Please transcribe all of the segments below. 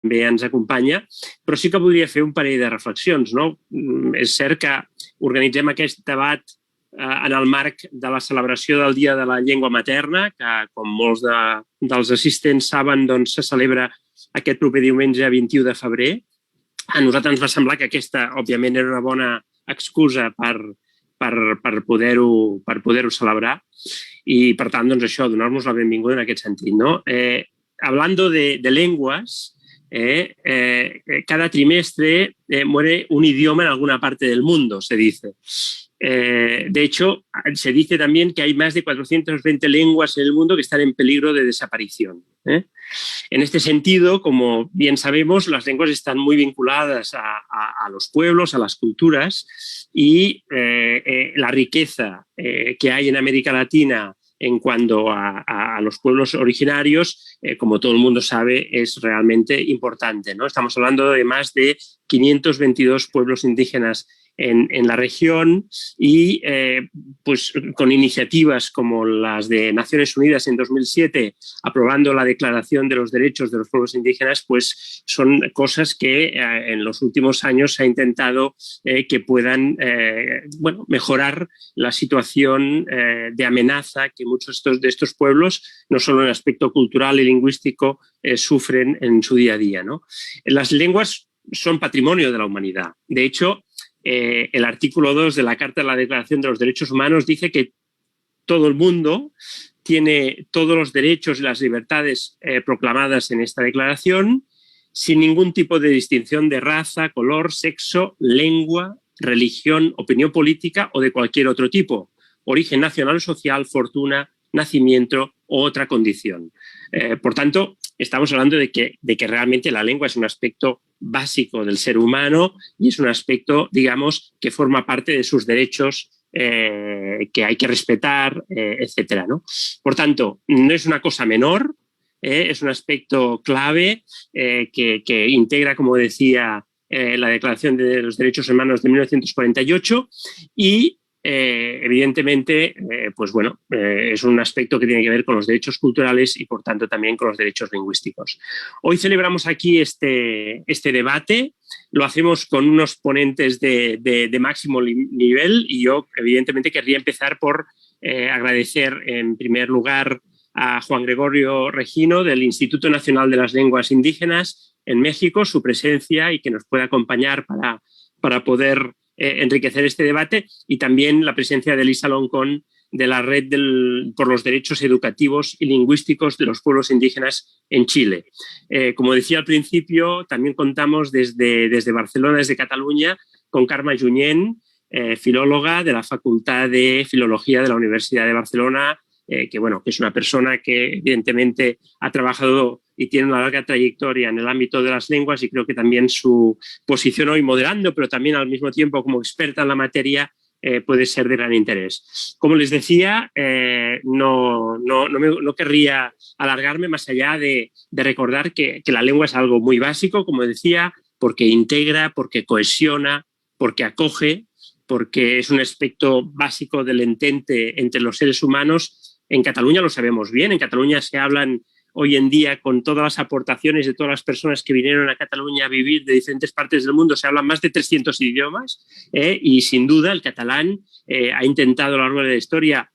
també ens acompanya, però sí que voldria fer un parell de reflexions, no? És cert que organitzem aquest debat en el marc de la celebració del Dia de la Llengua Materna, que, com molts dels assistents saben, doncs, se celebra aquest proper diumenge 21 de febrer. A nosaltres ens va semblar que aquesta, òbviament, era una bona excusa per poder-ho celebrar i, per tant, doncs això, donar-nos la benvinguda en aquest sentit, no? Hablando de lenguas, cada trimestre muere un idioma en alguna parte del mundo, se dice. De hecho, se dice también que hay más de 420 lenguas en el mundo que están en peligro de desaparición. En este sentido, como bien sabemos, las lenguas están muy vinculadas a los pueblos, a las culturas, y la riqueza que hay en América Latina en cuanto a los pueblos originarios, como todo el mundo sabe, es realmente importante, ¿no? Estamos hablando de más de 522 pueblos indígenas en la región y pues con iniciativas como las de Naciones Unidas en 2007, aprobando la Declaración de los Derechos de los Pueblos Indígenas, pues son cosas que en los últimos años se ha intentado que puedan mejorar la situación de amenaza que muchos de estos pueblos, no solo en el aspecto cultural y lingüístico, sufren en su día a día, ¿no? Las lenguas son patrimonio de la humanidad. De hecho, el artículo 2 de la Carta de la Declaración de los Derechos Humanos dice que todo el mundo tiene todos los derechos y las libertades proclamadas en esta declaración, sin ningún tipo de distinción de raza, color, sexo, lengua, religión, opinión política o de cualquier otro tipo, origen nacional o social, fortuna, nacimiento u otra condición. Por tanto, estamos hablando de que realmente la lengua es un aspecto básico del ser humano y es un aspecto, digamos, que forma parte de sus derechos que hay que respetar, etcétera, ¿no? Por tanto, no es una cosa menor, es un aspecto clave que integra, como decía, la Declaración de los Derechos Humanos de 1948 y evidentemente, pues bueno, es un aspecto que tiene que ver con los derechos culturales y, por tanto, también con los derechos lingüísticos. Hoy celebramos aquí este debate, lo hacemos con unos ponentes de máximo nivel y yo, evidentemente, querría empezar por agradecer, en primer lugar, a Juan Gregorio Regino, del Instituto Nacional de las Lenguas Indígenas en México, su presencia y que nos pueda acompañar para poder enriquecer este debate, y también la presencia de Elisa Loncón de la Red por los Derechos Educativos y Lingüísticos de los Pueblos Indígenas en Chile. Como decía al principio, también contamos desde Barcelona, desde Cataluña, con Carme Junyent, filóloga de la Facultad de Filología de la Universidad de Barcelona, que es una persona que evidentemente ha trabajado y tiene una larga trayectoria en el ámbito de las lenguas, y creo que también su posición hoy moderando, pero también al mismo tiempo como experta en la materia, puede ser de gran interés. Como les decía, no querría alargarme más allá de recordar que la lengua es algo muy básico, como decía, porque integra, porque cohesiona, porque acoge, porque es un aspecto básico del entente entre los seres humanos. En Cataluña lo sabemos bien, en Cataluña se hablan hoy en día, con todas las aportaciones de todas las personas que vinieron a Cataluña a vivir de diferentes partes del mundo, se hablan más de 300 idiomas y sin duda el catalán ha intentado a lo largo de la historia,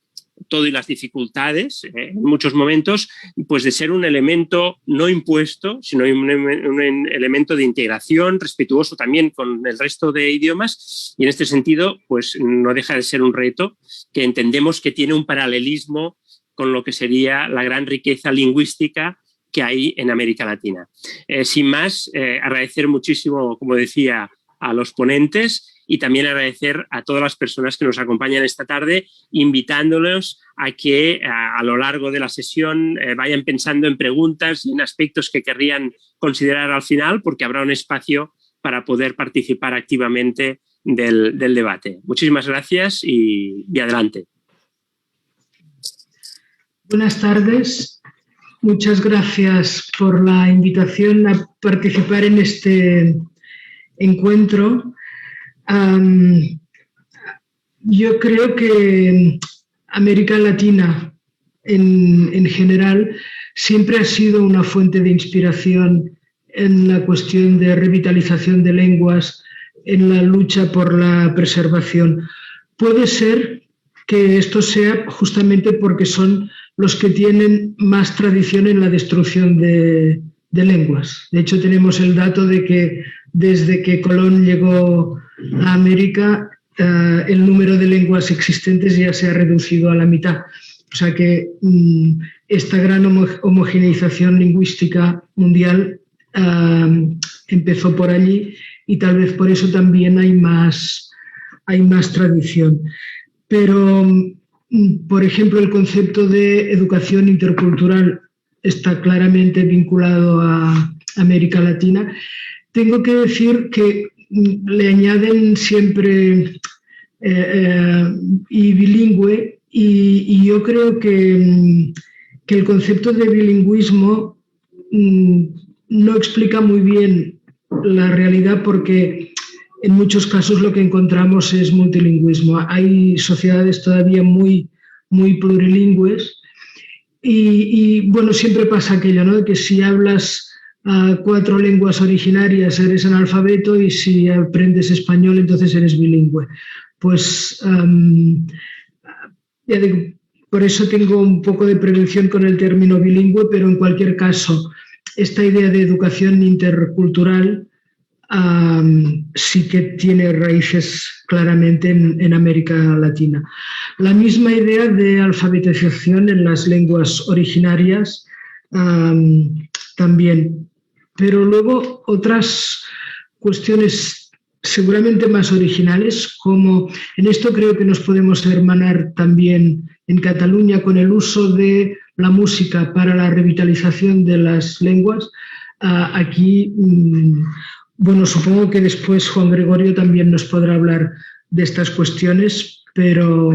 todo y las dificultades, en muchos momentos, pues de ser un elemento no impuesto, sino un elemento de integración, respetuoso también con el resto de idiomas, y en este sentido pues no deja de ser un reto que entendemos que tiene un paralelismo con lo que sería la gran riqueza lingüística que hay en América Latina. Sin más, agradecer muchísimo, como decía, a los ponentes y también agradecer a todas las personas que nos acompañan esta tarde, invitándolos a que a lo largo de la sesión vayan pensando en preguntas y en aspectos que querrían considerar al final, porque habrá un espacio para poder participar activamente del debate. Muchísimas gracias y adelante. Buenas tardes. Muchas gracias por la invitación a participar en este encuentro. Yo creo que América Latina en general siempre ha sido una fuente de inspiración en la cuestión de revitalización de lenguas, en la lucha por la preservación. Puede ser que esto sea justamente porque son los que tienen más tradición en la destrucción de lenguas. De hecho, tenemos el dato de que desde que Colón llegó a América, el número de lenguas existentes ya se ha reducido a la mitad. O sea que esta gran homogeneización lingüística mundial empezó por allí y tal vez por eso también hay más tradición. Pero, por ejemplo, el concepto de educación intercultural está claramente vinculado a América Latina. Tengo que decir que le añaden siempre y bilingüe, y yo creo que el concepto de bilingüismo no explica muy bien la realidad, porque en muchos casos lo que encontramos es multilingüismo. Hay sociedades todavía muy, muy plurilingües y bueno, siempre pasa aquello, ¿no? Que si hablas 4 lenguas originarias eres analfabeto y si aprendes español entonces eres bilingüe. Pues ya digo, por eso tengo un poco de prevención con el término bilingüe, pero en cualquier caso, esta idea de educación intercultural sí que tiene raíces claramente en América Latina. La misma idea de alfabetización en las lenguas originarias también. Pero luego otras cuestiones seguramente más originales, como en esto creo que nos podemos hermanar también en Cataluña con el uso de la música para la revitalización de las lenguas. Aquí, bueno, supongo que después Juan Gregorio también nos podrá hablar de estas cuestiones, pero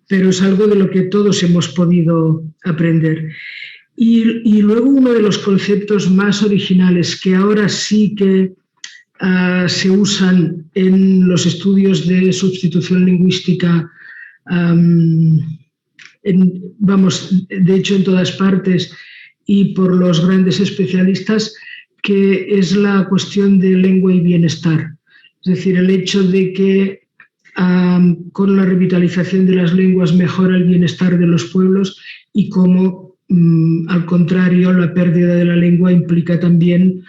es algo de lo que todos hemos podido aprender. Y luego uno de los conceptos más originales que ahora sí que se usan en los estudios de sustitución lingüística, de hecho en todas partes y por los grandes especialistas, que es la cuestión de lengua y bienestar. Es decir, el hecho de que con la revitalización de las lenguas mejora el bienestar de los pueblos y cómo, al contrario, la pérdida de la lengua implica también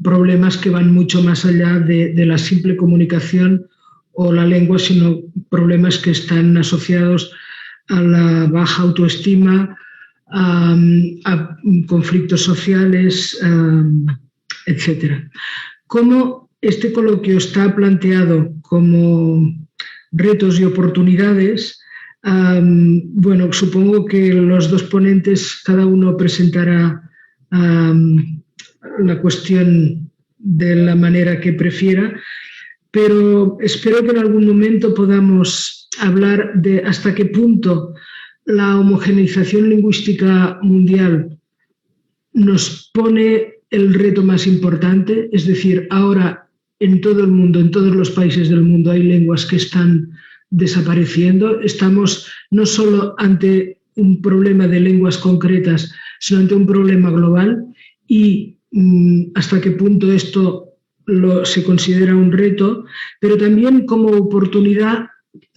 problemas que van mucho más allá de la simple comunicación o la lengua, sino problemas que están asociados a la baja autoestima, a conflictos sociales, etc. ¿Cómo este coloquio está planteado como retos y oportunidades? Bueno, supongo que los dos ponentes, cada uno presentará la cuestión de la manera que prefiera, pero espero que en algún momento podamos hablar de hasta qué punto la homogeneización lingüística mundial nos pone el reto más importante. Es decir, ahora en todo el mundo, en todos los países del mundo hay lenguas que están desapareciendo. Estamos no solo ante un problema de lenguas concretas, sino ante un problema global, y hasta qué punto esto se considera un reto, pero también como oportunidad.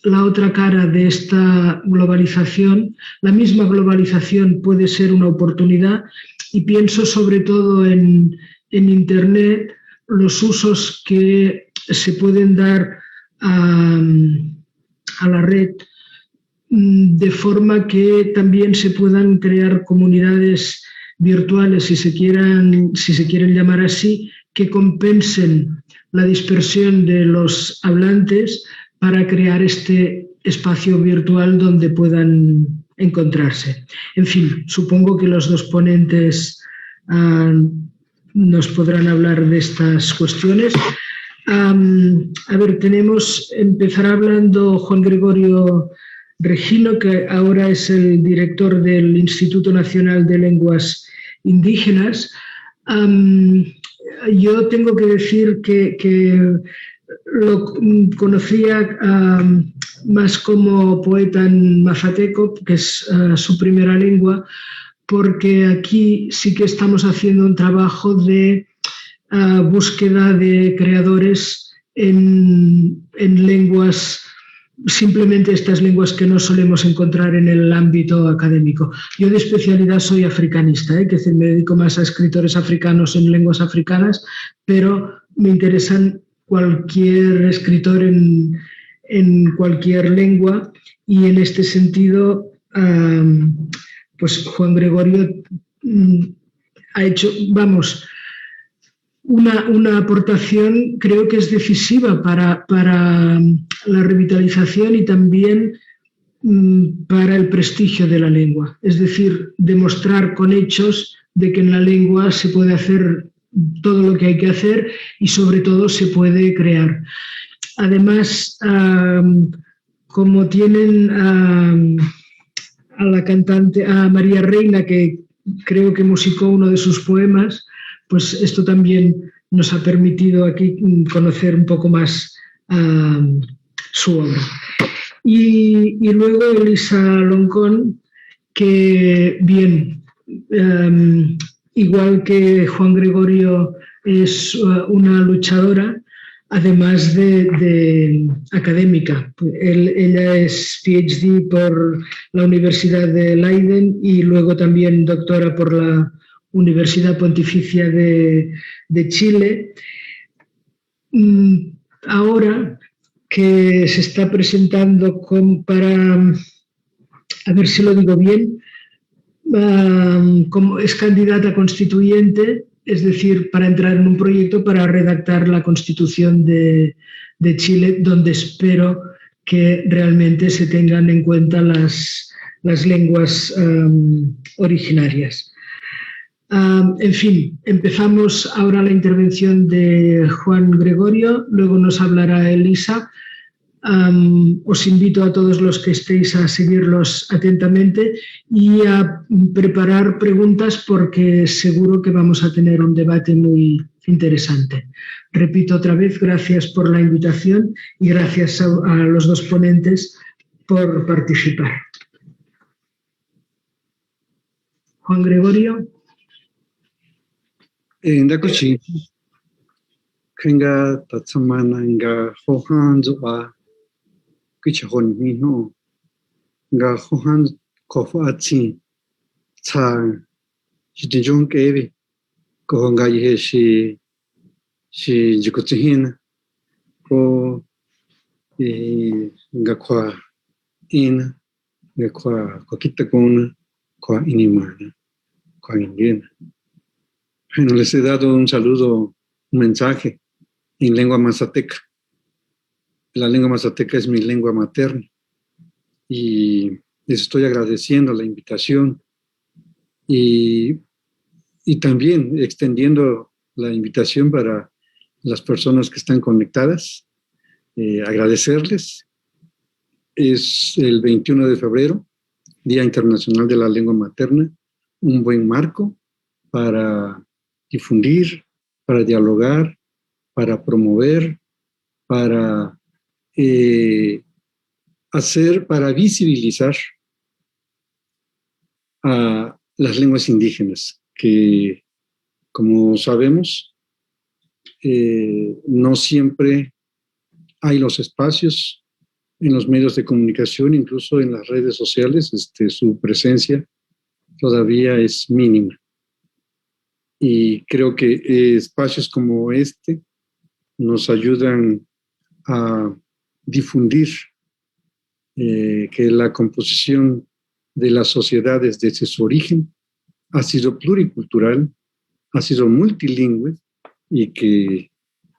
La otra cara de esta globalización, la misma globalización puede ser una oportunidad, y pienso sobre todo en Internet, los usos que se pueden dar a la red, de forma que también se puedan crear comunidades virtuales, si se quieren llamar así, que compensen la dispersión de los hablantes para crear este espacio virtual donde puedan encontrarse. En fin, supongo que los dos ponentes nos podrán hablar de estas cuestiones. A ver, empezará hablando Juan Gregorio Regino, que ahora es el director del Instituto Nacional de Lenguas Indígenas. Yo tengo que decir que lo conocía más como poeta en mazateco, que es su primera lengua, porque aquí sí que estamos haciendo un trabajo de búsqueda de creadores en lenguas, simplemente estas lenguas que no solemos encontrar en el ámbito académico. Yo de especialidad soy africanista, que es decir, me dedico más a escritores africanos en lenguas africanas, pero me interesan cualquier escritor en cualquier lengua, y en este sentido, pues Juan Gregorio ha hecho, vamos, una aportación, creo que es decisiva para la revitalización y también para el prestigio de la lengua. Es decir, demostrar con hechos de que en la lengua se puede hacer todo lo que hay que hacer y sobre todo se puede crear. Además, como tienen a la cantante, a María Reina, que creo que musicó uno de sus poemas, pues esto también nos ha permitido aquí conocer un poco más su obra. Y luego Elisa Loncón, que bien, igual que Juan Gregorio es una luchadora, además de académica. Ella es PhD por la Universidad de Leiden y luego también doctora por la Universidad Pontificia de Chile. Ahora que se está presentando para, a ver si lo digo bien, como es candidata constituyente, es decir, para entrar en un proyecto para redactar la Constitución de Chile, donde espero que realmente se tengan en cuenta las lenguas originarias. En fin, empezamos ahora la intervención de Juan Gregorio, luego nos hablará Elisa. Os invito a todos los que estéis a seguirlos atentamente y a preparar preguntas, porque seguro que vamos a tener un debate muy interesante. Repito otra vez, gracias por la invitación y gracias a los dos ponentes por participar. Juan Gregorio. Ndakuchi Kringa Tatsamana Nga Hohan Zoa Kichahon Mino Nga Hohan Kofatsi Tsa Jitijun Kevi Kohonga Yeshi Jikutsihin Ko Nga Kwa In Nga Kwa Kitakuna Kwa Inimana Kwa Indiana. Bueno, les he dado un saludo, un mensaje en lengua mazateca. La lengua mazateca es mi lengua materna y les estoy agradeciendo la invitación y también extendiendo la invitación para las personas que están conectadas. Agradecerles. Es el 21 de febrero, Día Internacional de la Lengua Materna, un buen marco para difundir, para dialogar, para promover, para para visibilizar a las lenguas indígenas, que, como sabemos, no siempre hay los espacios en los medios de comunicación, incluso en las redes sociales, su presencia todavía es mínima. Y creo que espacios como este nos ayudan a difundir que la composición de las sociedades desde su origen ha sido pluricultural, ha sido multilingüe y que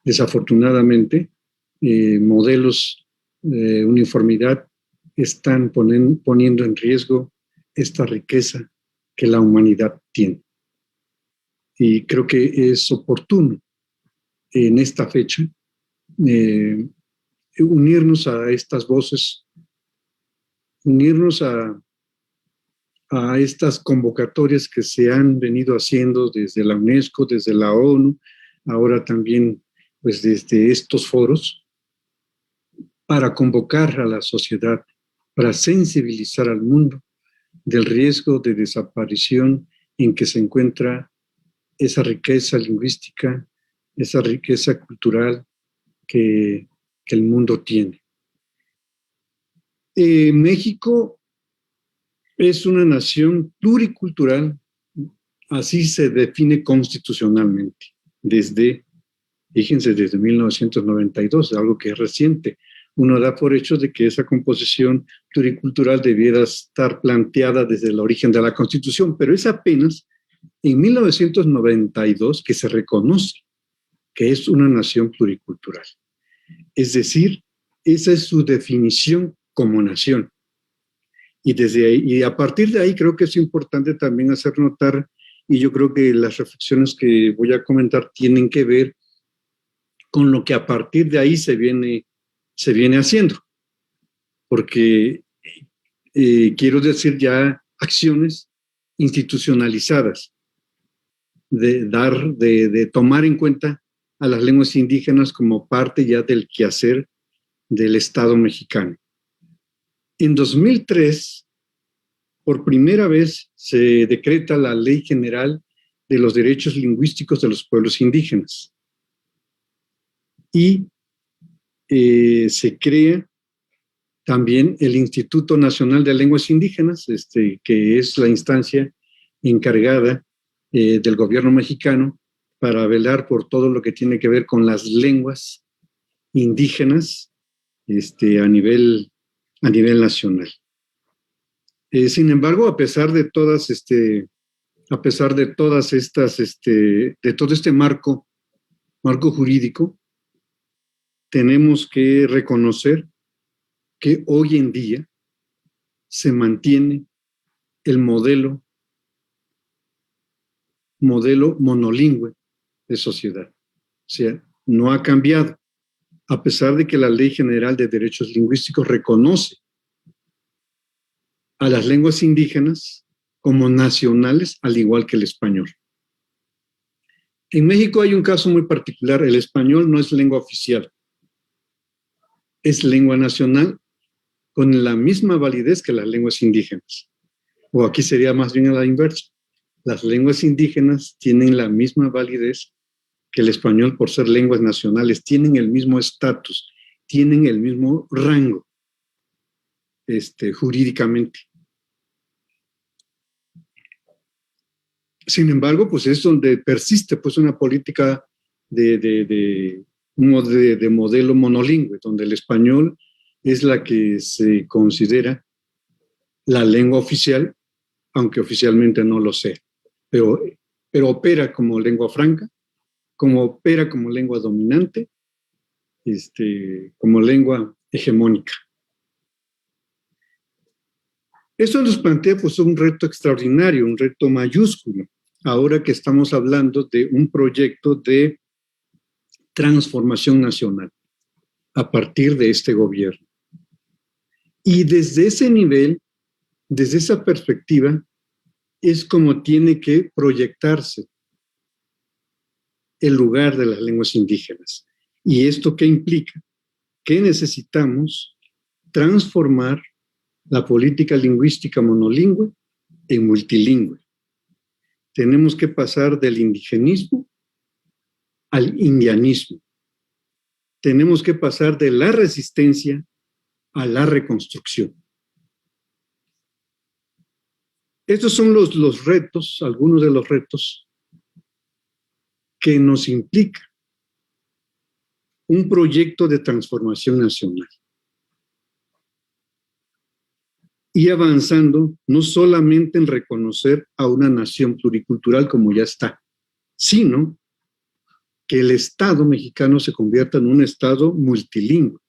desafortunadamente modelos de uniformidad están poniendo en riesgo esta riqueza que la humanidad tiene. Y creo que es oportuno en esta fecha unirnos a estas voces, unirnos a estas convocatorias que se han venido haciendo desde la UNESCO, desde la ONU, ahora también pues desde estos foros, para convocar a la sociedad, para sensibilizar al mundo del riesgo de desaparición en que se encuentra esa riqueza lingüística, esa riqueza cultural que el mundo tiene. México es una nación pluricultural, así se define constitucionalmente, fíjense, desde 1992, algo que es reciente. Uno da por hecho de que esa composición pluricultural debiera estar planteada desde el origen de la Constitución, pero es apenas en 1992 que se reconoce que es una nación pluricultural. Es decir, esa es su definición como nación. Y a partir de ahí creo que es importante también hacer notar, y yo creo que las reflexiones que voy a comentar tienen que ver con lo que a partir de ahí se viene haciendo. Porque quiero decir ya acciones institucionalizadas de tomar en cuenta a las lenguas indígenas como parte ya del quehacer del Estado mexicano. En 2003, por primera vez, se decreta la Ley General de los Derechos Lingüísticos de los Pueblos Indígenas. Y se crea también el Instituto Nacional de Lenguas Indígenas, que es la instancia encargada del gobierno mexicano para velar por todo lo que tiene que ver con las lenguas indígenas a nivel nacional. Sin embargo, a pesar de todo este marco jurídico, tenemos que reconocer que hoy en día se mantiene el modelo monolingüe de sociedad. O sea, no ha cambiado, a pesar de que la Ley General de Derechos Lingüísticos reconoce a las lenguas indígenas como nacionales, al igual que el español. En México hay un caso muy particular. El español no es lengua oficial, es lengua nacional con la misma validez que las lenguas indígenas. O aquí sería más bien a la inversa. Las lenguas indígenas tienen la misma validez que el español por ser lenguas nacionales, tienen el mismo estatus, tienen el mismo rango jurídicamente. Sin embargo, pues es donde persiste pues una política de modelo monolingüe, donde el español es la que se considera la lengua oficial, aunque oficialmente no lo sea, pero opera como lengua franca, como opera como lengua dominante, como lengua hegemónica. Esto nos plantea pues un reto extraordinario, un reto mayúsculo, ahora que estamos hablando de un proyecto de transformación nacional a partir de este gobierno. Y desde ese nivel, desde esa perspectiva, es como tiene que proyectarse el lugar de las lenguas indígenas. ¿Y esto qué implica? Que necesitamos transformar la política lingüística monolingüe en multilingüe. Tenemos que pasar del indigenismo al indianismo. Tenemos que pasar de la resistencia a la reconstrucción. Estos son los retos, algunos de los retos que nos implica un proyecto de transformación nacional. Y avanzando no solamente en reconocer a una nación pluricultural como ya está, sino que el Estado mexicano se convierta en un Estado multilingüe.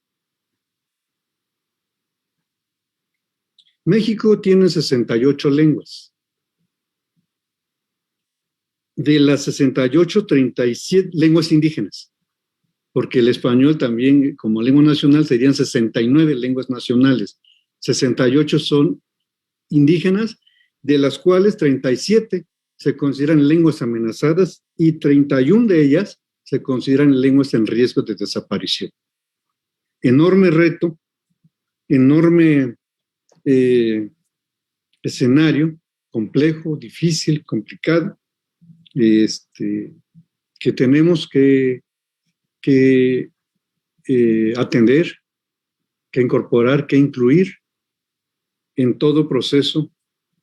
México tiene 68 lenguas. De las 68, 37 lenguas indígenas, porque el español también, como lengua nacional, serían 69 lenguas nacionales. 68 son indígenas, de las cuales 37 se consideran lenguas amenazadas y 31 de ellas se consideran lenguas en riesgo de desaparición. Enorme reto, enorme escenario complejo, difícil, complicado, que tenemos que atender, que incorporar, que incluir en todo proceso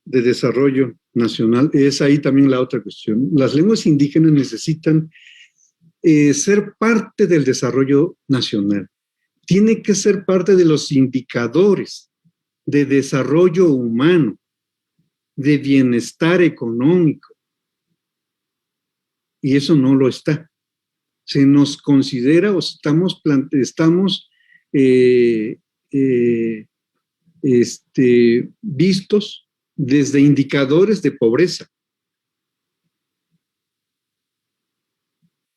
de desarrollo nacional. Es ahí también la otra cuestión. Las lenguas indígenas necesitan ser parte del desarrollo nacional. Tiene que ser parte de los indicadores de desarrollo humano, de bienestar económico. Y eso no lo está. Se nos considera o estamos vistos desde indicadores de pobreza.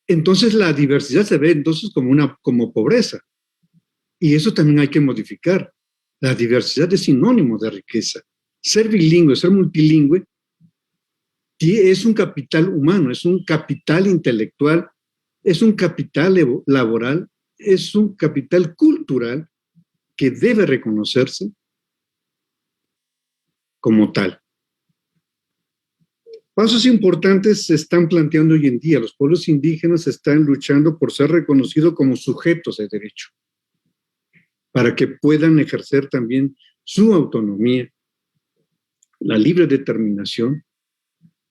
Entonces la diversidad se ve entonces como pobreza. Y eso también hay que modificar. La diversidad es sinónimo de riqueza. Ser bilingüe, ser multilingüe, es un capital humano, es un capital intelectual, es un capital laboral, es un capital cultural que debe reconocerse como tal. Pasos importantes se están planteando hoy en día. Los pueblos indígenas están luchando por ser reconocidos como sujetos de derecho, para que puedan ejercer también su autonomía, la libre determinación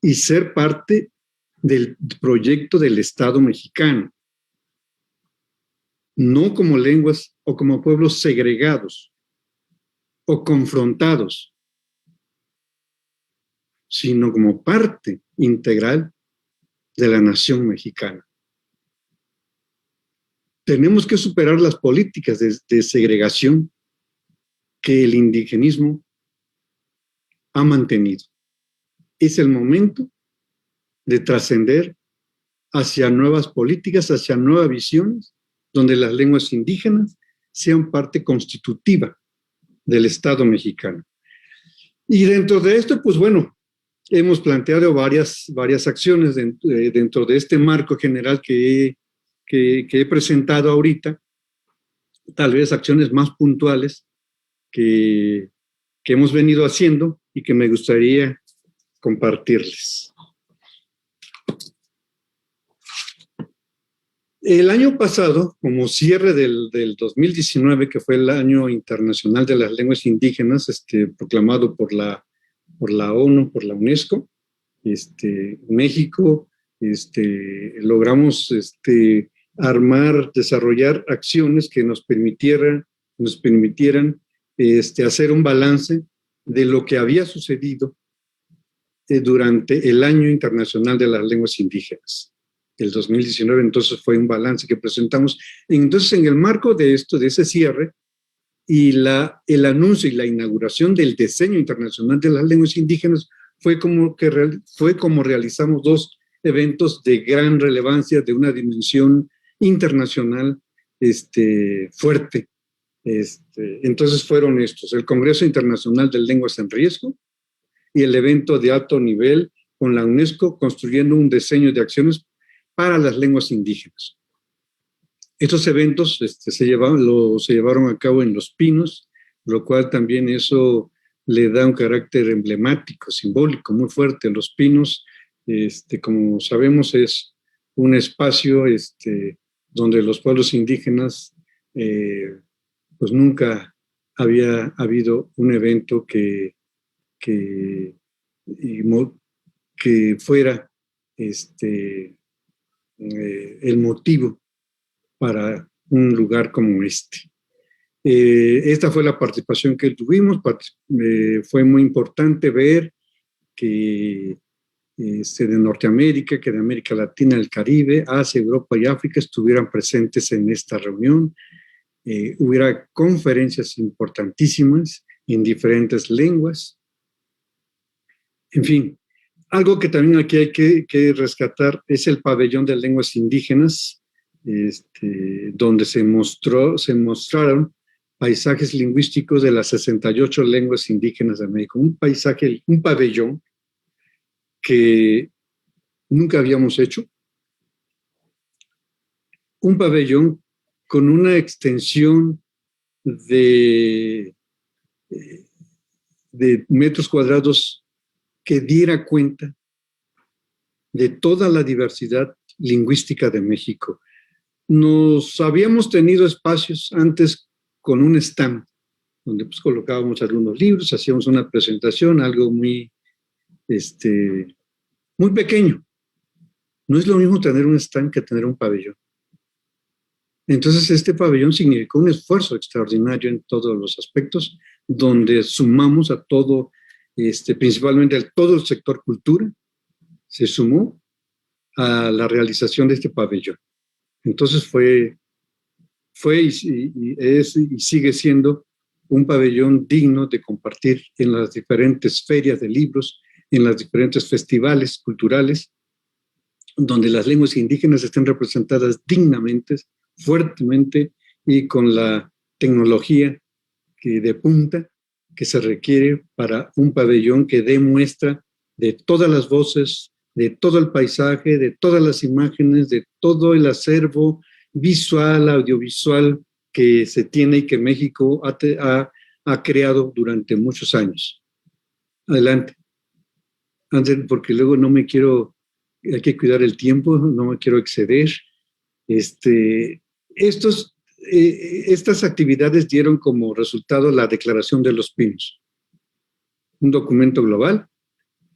y ser parte del proyecto del Estado mexicano, no como lenguas o como pueblos segregados o confrontados, sino como parte integral de la nación mexicana. Tenemos que superar las políticas de segregación que el indigenismo ha mantenido. Es el momento de trascender hacia nuevas políticas, hacia nuevas visiones, donde las lenguas indígenas sean parte constitutiva del Estado mexicano. Y dentro de esto, pues bueno, hemos planteado varias acciones dentro de este marco general que he presentado ahorita, tal vez acciones más puntuales que hemos venido haciendo y que me gustaría compartirles. El año pasado, como cierre del 2019, que fue el Año Internacional de las Lenguas Indígenas, proclamado por la ONU, por la UNESCO, México, logramos desarrollar acciones que nos permitieran hacer un balance de lo que había sucedido durante el Año Internacional de las Lenguas Indígenas. El 2019, entonces, fue un balance que presentamos. Entonces, en el marco de esto, de ese cierre, y el anuncio y la inauguración del Diseño Internacional de las Lenguas Indígenas, fue como realizamos dos eventos de gran relevancia, de una dimensión internacional fuerte. Entonces fueron estos: el Congreso Internacional de Lenguas en Riesgo y el evento de alto nivel con la UNESCO, construyendo un diseño de acciones para las lenguas indígenas. Estos eventos se llevaron a cabo en Los Pinos, lo cual también eso le da un carácter emblemático, simbólico, muy fuerte. Los Pinos, como sabemos, es un espacio donde los pueblos indígenas, pues nunca había habido un evento que fuera el motivo para un lugar como este. Esta fue la participación que tuvimos. Fue muy importante ver que de Norteamérica, que de América Latina, el Caribe, Asia, Europa y África estuvieran presentes en esta reunión. Hubiera conferencias importantísimas en diferentes lenguas. En fin, algo que también aquí hay que rescatar es el pabellón de lenguas indígenas, donde se mostraron paisajes lingüísticos de las 68 lenguas indígenas de México. Un pabellón que nunca habíamos hecho. Un pabellón con una extensión de de metros cuadrados que diera cuenta de toda la diversidad lingüística de México. Nos habíamos tenido espacios antes con un stand, donde pues colocábamos algunos libros, hacíamos una presentación, algo muy, muy pequeño. No es lo mismo tener un stand que tener un pabellón. Entonces, este pabellón significó un esfuerzo extraordinario en todos los aspectos, donde sumamos a todo, principalmente a todo el sector cultura, se sumó a la realización de este pabellón. Entonces fue y sigue siendo un pabellón digno de compartir en las diferentes ferias de libros, en los diferentes festivales culturales, donde las lenguas indígenas estén representadas dignamente, fuertemente y con la tecnología de punta que se requiere para un pabellón que dé muestra de todas las voces, de todo el paisaje, de todas las imágenes, de todo el acervo visual, audiovisual que se tiene y que México ha creado durante muchos años. Adelante. Antes, porque luego no me quiero, hay que cuidar el tiempo, no me quiero exceder. Estas actividades dieron como resultado la Declaración de los Pinos, un documento global,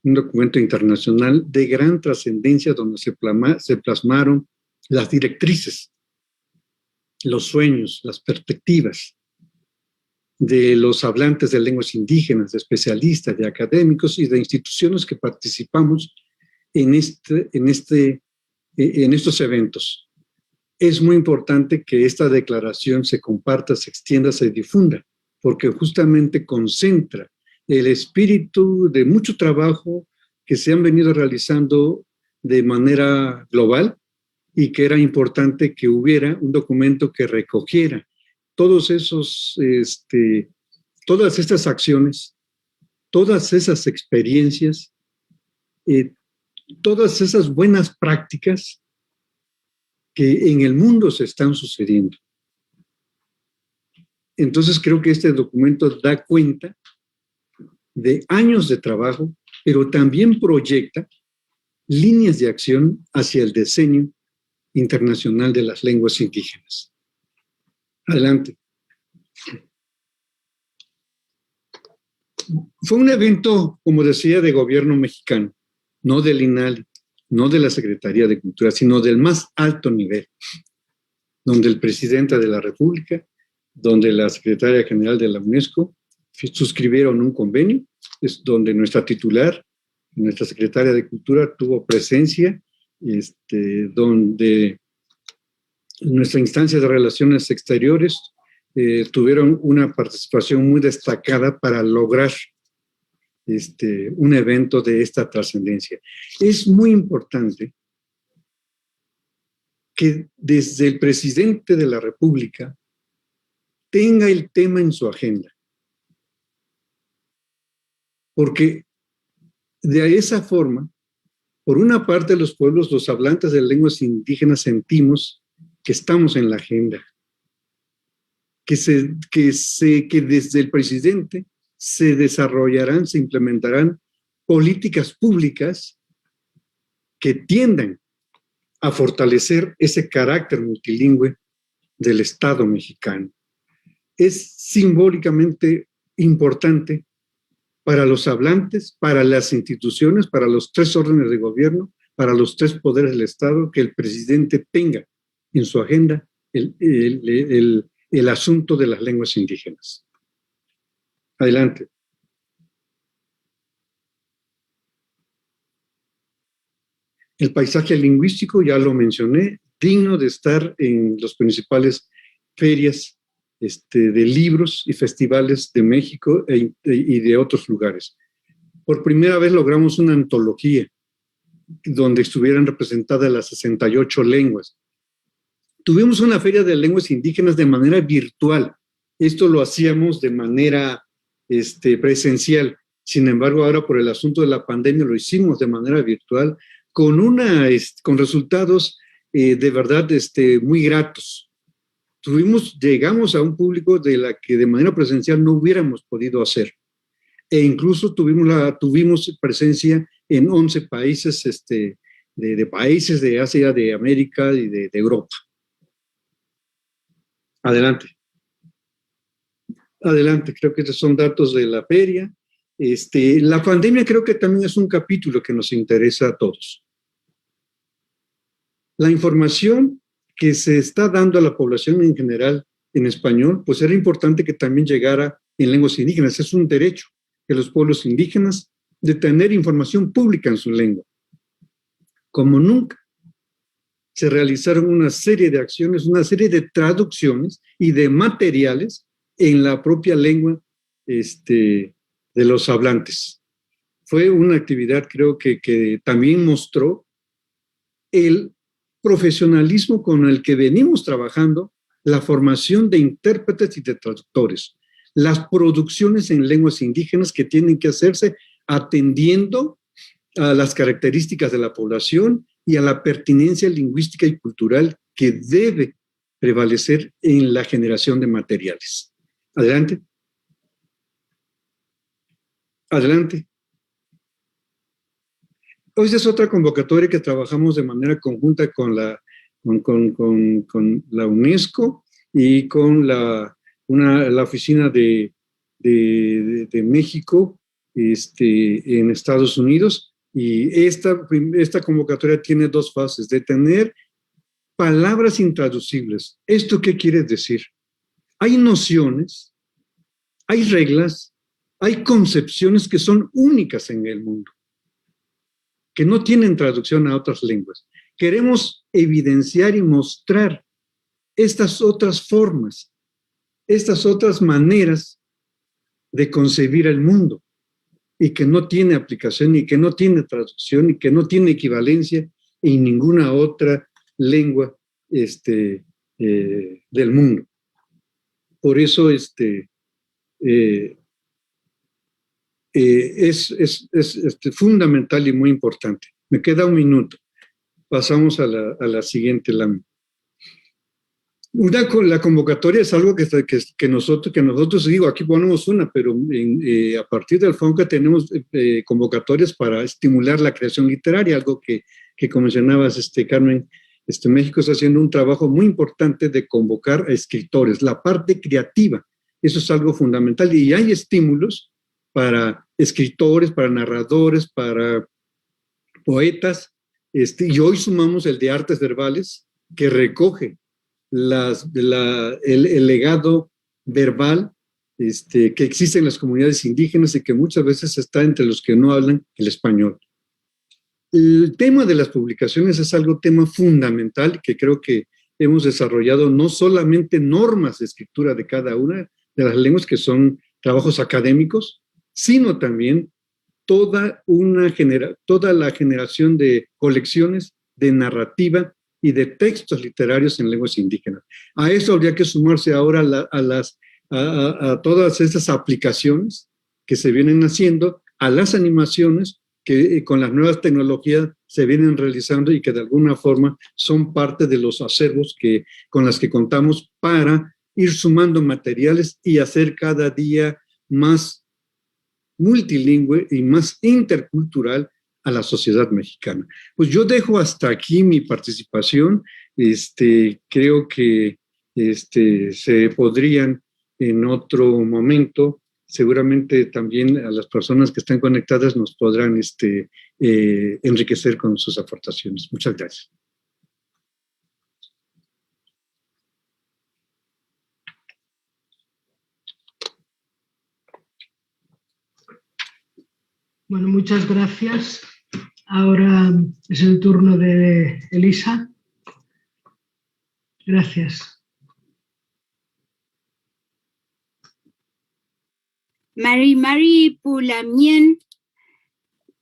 un documento internacional de gran trascendencia donde se plasmaron las directrices, los sueños, las perspectivas de los hablantes de lenguas indígenas, de especialistas, de académicos y de instituciones que participamos en estos eventos. Es muy importante que esta declaración se comparta, se extienda, se difunda, porque justamente concentra el espíritu de mucho trabajo que se han venido realizando de manera global y que era importante que hubiera un documento que recogiera todas estas acciones, todas esas experiencias, todas esas buenas prácticas que en el mundo se están sucediendo. Entonces creo que este documento da cuenta de años de trabajo, pero también proyecta líneas de acción hacia el diseño internacional de las lenguas indígenas. Adelante. Fue un evento, como decía, de gobierno mexicano, no del INALI, no de la Secretaría de Cultura, sino del más alto nivel, donde el presidente de la República, donde la secretaria general de la UNESCO suscribieron un convenio, es donde nuestra titular, nuestra secretaria de Cultura, tuvo presencia, donde nuestra instancia de relaciones exteriores tuvieron una participación muy destacada para lograr un evento de esta trascendencia. Es muy importante que desde el presidente de la República tenga el tema en su agenda, porque de esa forma, por una parte los pueblos, los hablantes de lenguas indígenas sentimos que estamos en la agenda, que desde el presidente se desarrollarán, se implementarán políticas públicas que tiendan a fortalecer ese carácter multilingüe del Estado mexicano. Es simbólicamente importante para los hablantes, para las instituciones, para los tres órdenes de gobierno, para los tres poderes del Estado, que el presidente tenga en su agenda el asunto de las lenguas indígenas. Adelante. El paisaje lingüístico, ya lo mencioné, digno de estar en las principales ferias de libros y festivales de México y de otros lugares. Por primera vez logramos una antología donde estuvieran representadas las 68 lenguas. Tuvimos una feria de lenguas indígenas de manera virtual. Esto lo hacíamos de manera presencial. Sin embargo, ahora por el asunto de la pandemia lo hicimos de manera virtual con resultados de verdad muy gratos. Llegamos a un público de la que de manera presencial no hubiéramos podido hacer. e incluso tuvimos presencia en 11 países de países de Asia, de América y de Europa. Adelante. Adelante, creo que estos son datos de la feria. La pandemia creo que también es un capítulo que nos interesa a todos. La información que se está dando a la población en general en español, pues era importante que también llegara en lenguas indígenas. Es un derecho de los pueblos indígenas de tener información pública en su lengua. Como nunca se realizaron una serie de acciones, una serie de traducciones y de materiales en la propia lengua de los hablantes. Fue una actividad, creo que también mostró el profesionalismo con el que venimos trabajando, la formación de intérpretes y de traductores, las producciones en lenguas indígenas que tienen que hacerse atendiendo a las características de la población y a la pertinencia lingüística y cultural que debe prevalecer en la generación de materiales. Adelante. Adelante. Hoy es otra convocatoria que trabajamos de manera conjunta con la UNESCO y con la oficina de México en Estados Unidos. Y esta convocatoria tiene dos fases, de tener palabras intraducibles. ¿Esto qué quiere decir? Hay nociones, hay reglas, hay concepciones que son únicas en el mundo, que no tienen traducción a otras lenguas. Queremos evidenciar y mostrar estas otras formas, estas otras maneras de concebir el mundo y que no tiene aplicación y que no tiene traducción y que no tiene equivalencia en ninguna otra lengua del mundo. Por eso es fundamental y muy importante. Me queda un minuto. Pasamos a la siguiente lámina. La convocatoria es algo que nosotros, digo, aquí ponemos una, pero a partir del FONCA tenemos convocatorias para estimular la creación literaria, algo que como mencionabas, Carmen, México está haciendo un trabajo muy importante de convocar a escritores, la parte creativa, eso es algo fundamental, y hay estímulos para escritores, para narradores, para poetas, y hoy sumamos el de artes verbales, que recoge el legado verbal que existe en las comunidades indígenas y que muchas veces está entre los que no hablan el español. El tema de las publicaciones es tema fundamental que creo que hemos desarrollado no solamente normas de escritura de cada una de las lenguas que son trabajos académicos, sino también toda la generación de colecciones de narrativa y de textos literarios en lenguas indígenas. A eso habría que sumarse ahora a todas estas aplicaciones que se vienen haciendo, a las animaciones que con las nuevas tecnologías se vienen realizando y que de alguna forma son parte de los acervos con las que contamos para ir sumando materiales y hacer cada día más multilingüe y más intercultural a la sociedad mexicana. Pues yo dejo hasta aquí mi participación. Creo que se podrían en otro momento, seguramente también a las personas que están conectadas nos podrán enriquecer con sus aportaciones. Muchas gracias. Bueno, muchas gracias. Ahora es el turno de Elisa. Gracias. Mari pulamien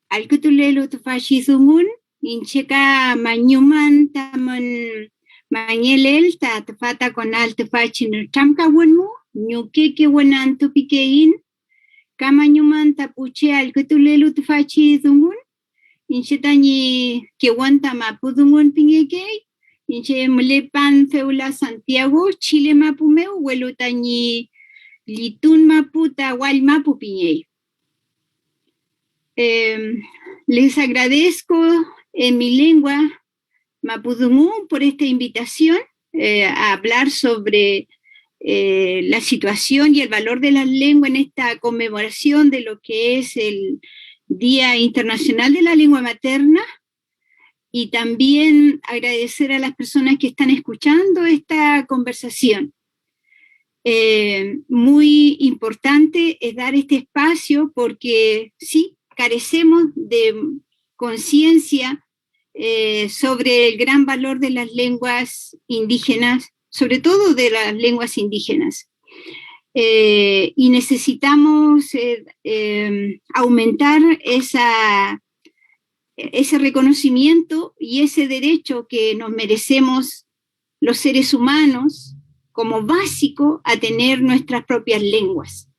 alkutulelo tufashizungun incheka manyuman taman manyelel ta tafata konal tufachin tamka wonmu nyukeke wonan tupikein kamanyuman tapuche alkutulelo tufachizungun inchetañi kewanta mapudungun pingeke inche mlepan feula Santiago Chile mapumeu welutañi litun maputa wal mapu piñey Les agradezco en mi lengua mapudungún por esta invitación a hablar sobre la situación y el valor de la lengua en esta conmemoración de lo que es el Día Internacional de la Lengua Materna, y también agradecer a las personas que están escuchando esta conversación. Muy importante es dar este espacio porque sí, carecemos de conciencia sobre el gran valor de las lenguas indígenas, sobre todo de las lenguas indígenas. Y necesitamos aumentar ese reconocimiento y ese derecho que nos merecemos los seres humanos como básico a tener nuestras propias lenguas.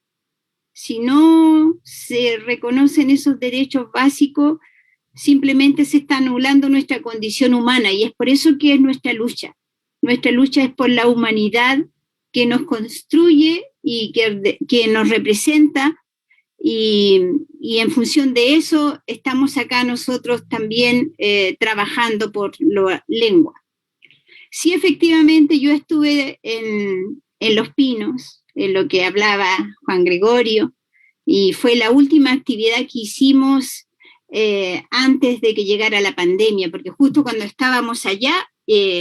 Si no se reconocen esos derechos básicos, simplemente se está anulando nuestra condición humana, y es por eso que es nuestra lucha. Nuestra lucha es por la humanidad que nos construye y que nos representa, y en función de eso estamos acá nosotros también trabajando por la lengua. Sí, efectivamente, yo estuve en Los Pinos, en lo que hablaba Juan Gregorio, y fue la última actividad que hicimos antes de que llegara la pandemia, porque justo cuando estábamos allá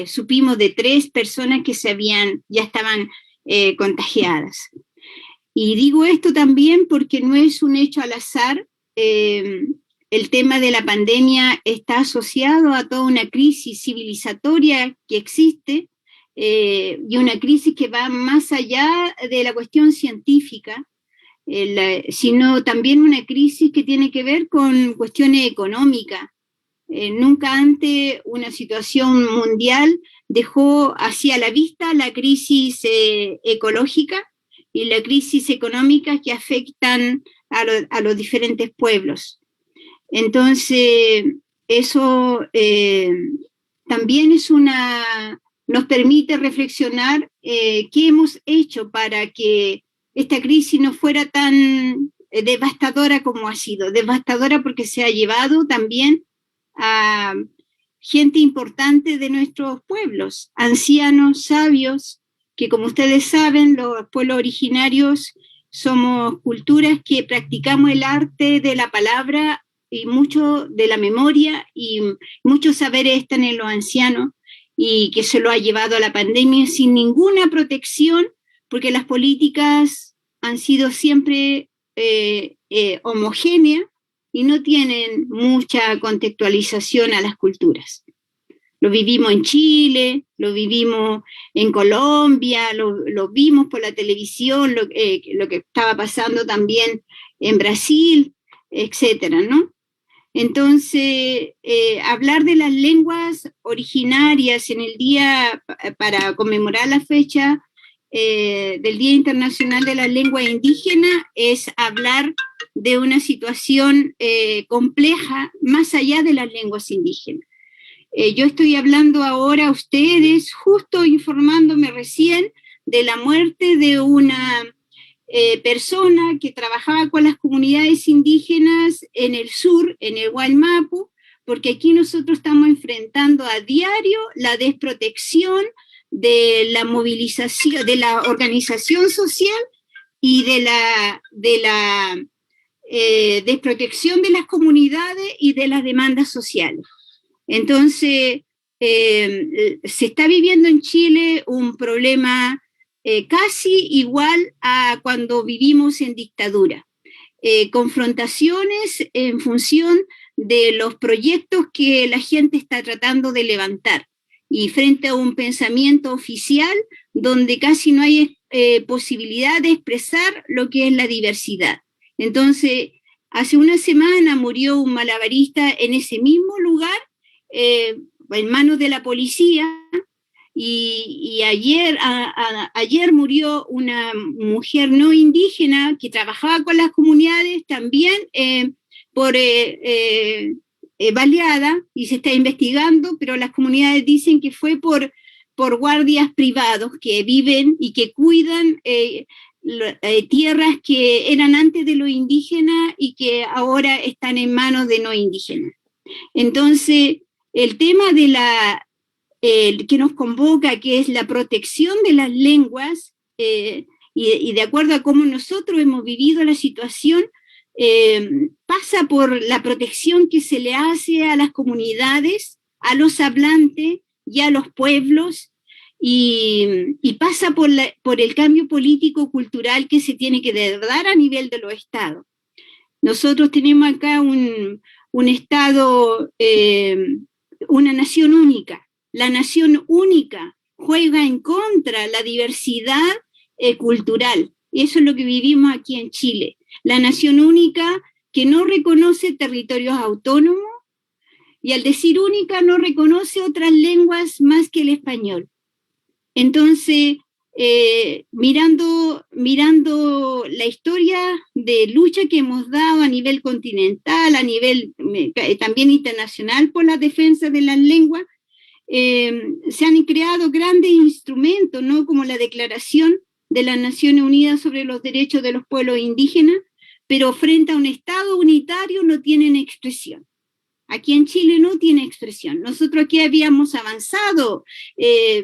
supimos de 3 personas que ya estaban contagiadas. Y digo esto también porque no es un hecho al azar. El tema de la pandemia está asociado a toda una crisis civilizatoria que existe, y una crisis que va más allá de la cuestión científica, sino también una crisis que tiene que ver con cuestiones económicas. Nunca antes una situación mundial dejó hacia la vista la crisis ecológica y la crisis económica que afectan a los diferentes pueblos. Entonces, eso también nos permite reflexionar qué hemos hecho para que esta crisis no fuera tan devastadora como ha sido. Devastadora porque se ha llevado también a gente importante de nuestros pueblos, ancianos, sabios, que como ustedes saben, los pueblos originarios somos culturas que practicamos el arte de la palabra y mucho de la memoria, y muchos saberes están en los ancianos, y que se lo ha llevado a la pandemia sin ninguna protección, porque las políticas han sido siempre homogéneas y no tienen mucha contextualización a las culturas. Lo vivimos en Chile, lo vivimos en Colombia, lo vimos por la televisión, lo que estaba pasando también en Brasil, etcétera, ¿no? Entonces, hablar de las lenguas originarias en el día, para conmemorar la fecha del Día Internacional de la Lengua Indígena, es hablar de una situación compleja más allá de las lenguas indígenas. Yo estoy hablando ahora a ustedes, justo informándome recién de la muerte de una persona que trabajaba con las comunidades indígenas en el sur, en el Guaymapu, porque aquí nosotros estamos enfrentando a diario la desprotección de la movilización, de la organización social y de la desprotección de las comunidades y de las demandas sociales. Entonces, se está viviendo en Chile un problema casi igual a cuando vivimos en dictadura. Confrontaciones en función de los proyectos que la gente está tratando de levantar, y frente a un pensamiento oficial donde casi no hay posibilidad de expresar lo que es la diversidad. Entonces, hace una semana murió un malabarista en ese mismo lugar, en manos de la policía, y ayer murió una mujer no indígena que trabajaba con las comunidades también baleada, y se está investigando, pero las comunidades dicen que fue por guardias privados que viven y que cuidan tierras que eran antes de los indígenas y que ahora están en manos de no indígenas. Entonces, el tema de que nos convoca, que es la protección de las lenguas, y de acuerdo a cómo nosotros hemos vivido la situación, pasa por la protección que se le hace a las comunidades, a los hablantes y a los pueblos, y pasa por el cambio político-cultural que se tiene que dar a nivel de los estados. Nosotros tenemos acá un estado, una nación única. La nación única juega en contra de la diversidad cultural. Y eso es lo que vivimos aquí en Chile. La nación única que no reconoce territorios autónomos y al decir única no reconoce otras lenguas más que el español. Entonces, mirando la historia de lucha que hemos dado a nivel continental, a nivel también internacional por la defensa de las lenguas, se han creado grandes instrumentos, ¿no? Como la Declaración de las Naciones Unidas sobre los Derechos de los Pueblos Indígenas, pero frente a un Estado unitario no tienen expresión. Aquí en Chile no tiene expresión. Nosotros aquí habíamos avanzado en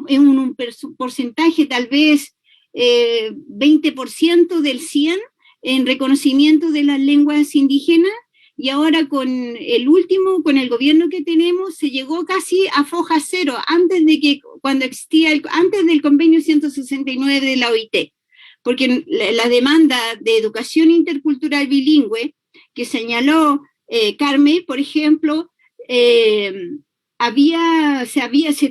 un porcentaje tal vez 20% del 100 en reconocimiento de las lenguas indígenas, y ahora con el gobierno que tenemos, se llegó casi a foja cero, antes del convenio 169 de la OIT, porque la demanda de educación intercultural bilingüe que señaló Carmen, por ejemplo, se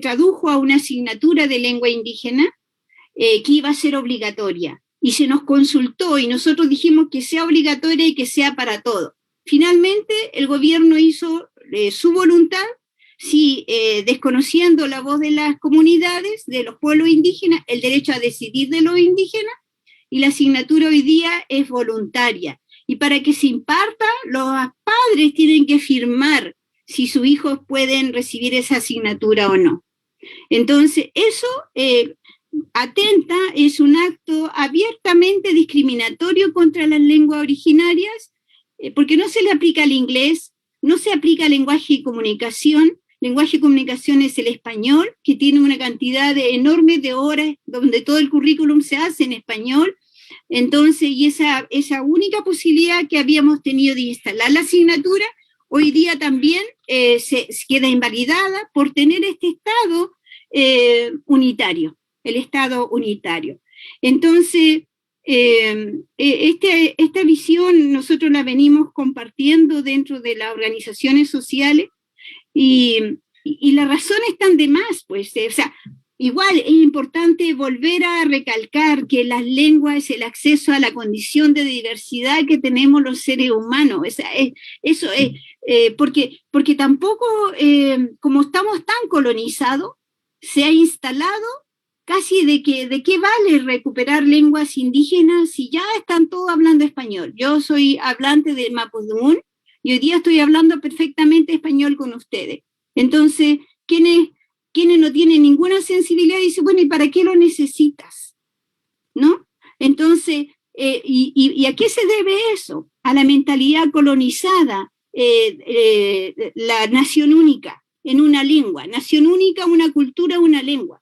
tradujo a una asignatura de lengua indígena que iba a ser obligatoria, y se nos consultó y nosotros dijimos que sea obligatoria y que sea para todo. Finalmente el gobierno hizo su voluntad, sí, desconociendo la voz de las comunidades, de los pueblos indígenas, el derecho a decidir de los indígenas, y la asignatura hoy día es voluntaria. Y para que se imparta, los padres tienen que firmar si sus hijos pueden recibir esa asignatura o no. Entonces, eso es un acto abiertamente discriminatorio contra las lenguas originarias, porque no se le aplica al inglés, no se aplica al lenguaje y comunicación. Lenguaje y comunicación es el español, que tiene una cantidad enorme de horas donde todo el currículum se hace en español. Entonces, y esa única posibilidad que habíamos tenido de instalar la asignatura, hoy día también se queda invalidada por tener este Estado unitario, el Estado unitario. Entonces, esta visión nosotros la venimos compartiendo dentro de las organizaciones sociales, y las razones están de más, pues, o sea, igual es importante volver a recalcar que las lenguas es el acceso a la condición de diversidad que tenemos los seres humanos. Eso es, porque tampoco, como estamos tan colonizados, se ha instalado casi de qué vale recuperar lenguas indígenas si ya están todos hablando español. Yo soy hablante del Mapudungun y hoy día estoy hablando perfectamente español con ustedes. Entonces, quienes no tienen ninguna sensibilidad dicen, bueno, ¿y para qué lo necesitas? ¿No? Entonces, ¿y a qué se debe eso? A la mentalidad colonizada, la nación única en una lengua, nación única, una cultura, una lengua.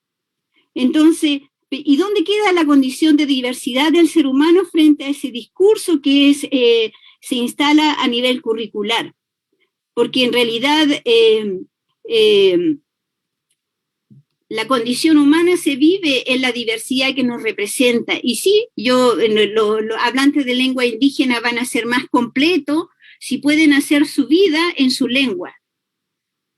Entonces, ¿y dónde queda la condición de diversidad del ser humano frente a ese discurso que se instala a nivel curricular? Porque en realidad la condición humana se vive en la diversidad que nos representa. Y sí, los hablantes de lengua indígena van a ser más completos si pueden hacer su vida en su lengua.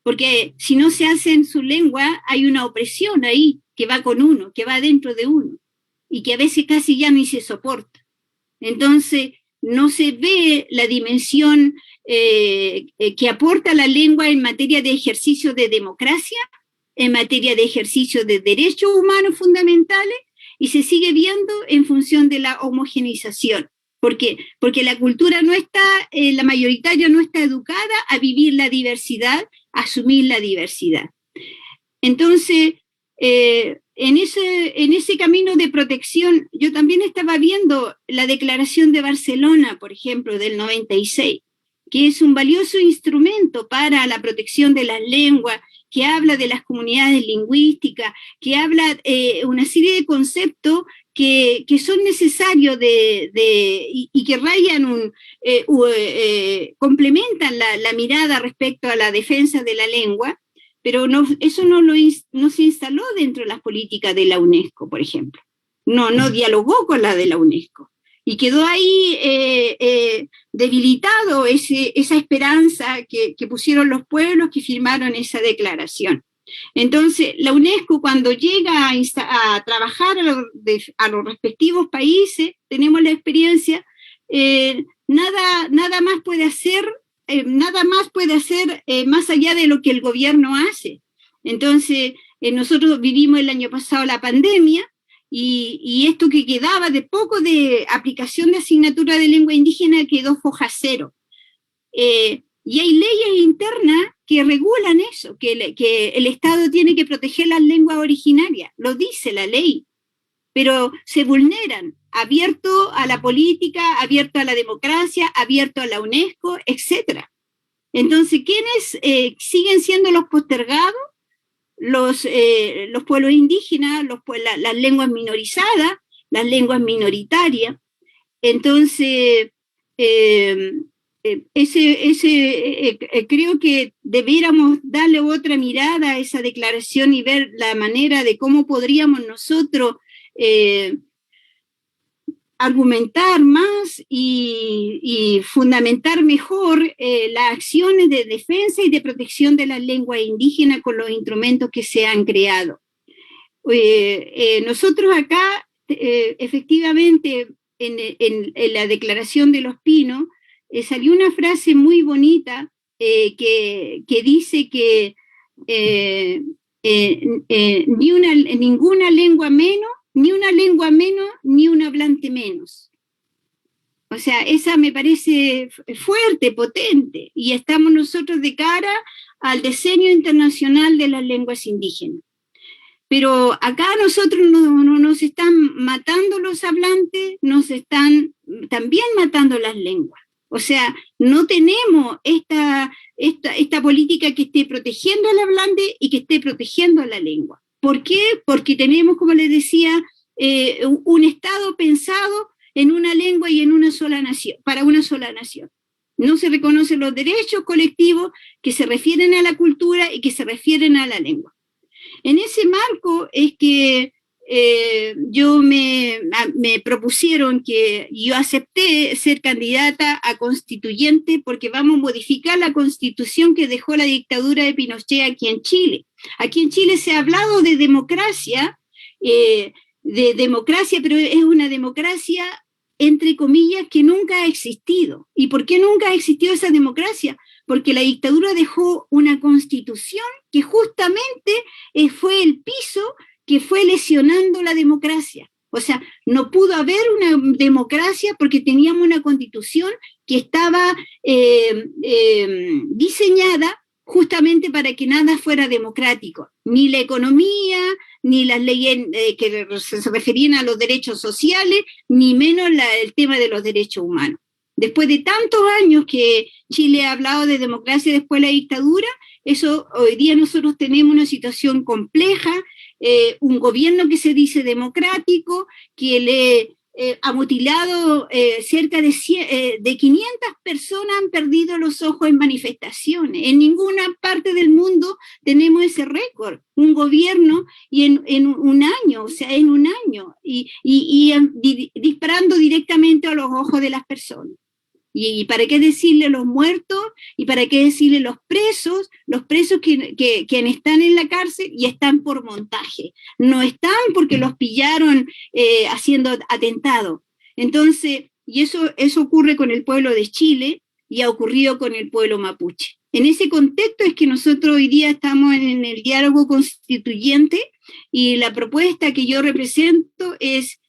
Porque si no se hace en su lengua, hay una opresión ahí que va con uno, que va dentro de uno, y que a veces casi ya ni se soporta. Entonces, no se ve la dimensión que aporta la lengua en materia de ejercicio de democracia, en materia de ejercicio de derechos humanos fundamentales, y se sigue viendo en función de la homogeneización. ¿Por qué? Porque la cultura no está, la mayoritaria no está educada a vivir la diversidad, a asumir la diversidad. Entonces, en ese camino de protección, yo también estaba viendo la Declaración de Barcelona, por ejemplo, del 96, que es un valioso instrumento para la protección de las lenguas, que habla de las comunidades lingüísticas, que habla una serie de conceptos que son necesarios y que rayan complementan la mirada respecto a la defensa de la lengua, pero eso no se instaló dentro de las políticas de la UNESCO, por ejemplo. No dialogó con la de la UNESCO. Y quedó ahí debilitado esa esperanza que pusieron los pueblos que firmaron esa declaración. Entonces, la UNESCO, cuando llega a trabajar a los respectivos países, tenemos la experiencia, nada más puede hacer más allá de lo que el gobierno hace. Entonces, nosotros vivimos el año pasado la pandemia, y esto que quedaba de poco de aplicación de asignatura de lengua indígena quedó foja cero. Y hay leyes internas que regulan eso, que el Estado tiene que proteger las lenguas originarias, lo dice la ley, pero se vulneran, abierto a la política, abierto a la democracia, abierto a la UNESCO, etc. Entonces, ¿quiénes siguen siendo los postergados? Los pueblos indígenas, las lenguas minorizadas, las lenguas minoritarias. Entonces, creo que debiéramos darle otra mirada a esa declaración y ver la manera de cómo podríamos nosotros argumentar más y fundamentar mejor las acciones de defensa y de protección de las lenguas indígenas con los instrumentos que se han creado. Nosotros acá, efectivamente, en la Declaración de los Pinos, salió una frase muy bonita que dice que ninguna lengua menos, ni una lengua menos, ni un hablante menos. O sea, esa me parece fuerte, potente, y estamos nosotros de cara al diseño internacional de las lenguas indígenas. Pero acá nosotros nos están matando los hablantes, nos están también matando las lenguas. O sea, no tenemos esta política que esté protegiendo al hablante y que esté protegiendo a la lengua. ¿Por qué? Porque tenemos, como les decía, un Estado pensado en una lengua y en una sola nación, para una sola nación. No se reconocen los derechos colectivos que se refieren a la cultura y que se refieren a la lengua. En ese marco es que me propusieron que yo acepté ser candidata a constituyente porque vamos a modificar la constitución que dejó la dictadura de Pinochet aquí en Chile. Aquí en Chile se ha hablado de democracia, pero es una democracia entre comillas que nunca ha existido. ¿Y por qué nunca ha existido esa democracia? Porque la dictadura dejó una constitución que justamente fue el piso que fue lesionando la democracia. O sea, no pudo haber una democracia porque teníamos una constitución que estaba diseñada justamente para que nada fuera democrático. Ni la economía, ni las leyes que se referían a los derechos sociales, ni menos el tema de los derechos humanos. Después de tantos años que Chile ha hablado de democracia después de la dictadura, hoy día nosotros tenemos una situación compleja, un gobierno que se dice democrático, que ha mutilado cerca de 500 personas han perdido los ojos en manifestaciones. En ninguna parte del mundo tenemos ese récord. Un gobierno y en un año, y disparando directamente a los ojos de las personas. ¿Y para qué decirle los muertos? ¿Y para qué decirle los presos que están en la cárcel y están por montaje? No están porque los pillaron haciendo atentado. Entonces, y eso ocurre con el pueblo de Chile y ha ocurrido con el pueblo mapuche. En ese contexto es que nosotros hoy día estamos en el diálogo constituyente y la propuesta que yo represento es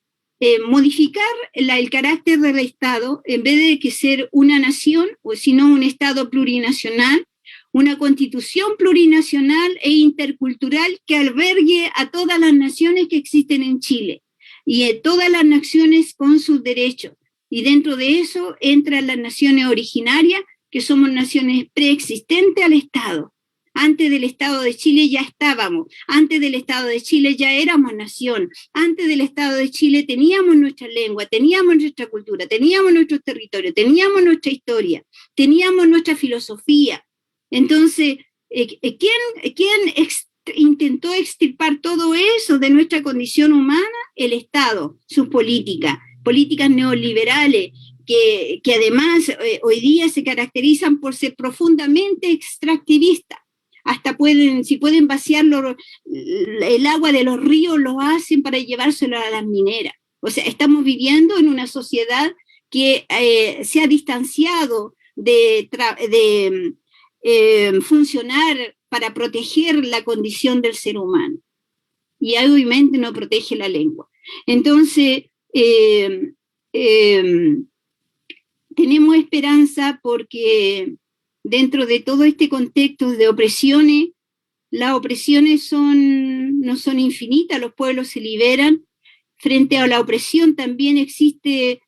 modificar el carácter del Estado, en vez de que ser una nación, o sino un Estado plurinacional, una constitución plurinacional e intercultural que albergue a todas las naciones que existen en Chile y a todas las naciones con sus derechos. Y dentro de eso entran las naciones originarias, que somos naciones preexistentes al Estado. Antes del Estado de Chile ya estábamos, antes del Estado de Chile ya éramos nación, antes del Estado de Chile teníamos nuestra lengua, teníamos nuestra cultura, teníamos nuestro territorio, teníamos nuestra historia, teníamos nuestra filosofía. Entonces, ¿quién intentó extirpar todo eso de nuestra condición humana? El Estado, sus políticas neoliberales, que además hoy día se caracterizan por ser profundamente extractivistas. Hasta si pueden vaciar el agua de los ríos, lo hacen para llevárselo a las mineras. O sea, estamos viviendo en una sociedad que se ha distanciado de funcionar para proteger la condición del ser humano. Y obviamente no protege la lengua. Entonces, tenemos esperanza porque dentro de todo este contexto de opresiones, las opresiones no son infinitas, los pueblos se liberan. Frente a la opresión también existe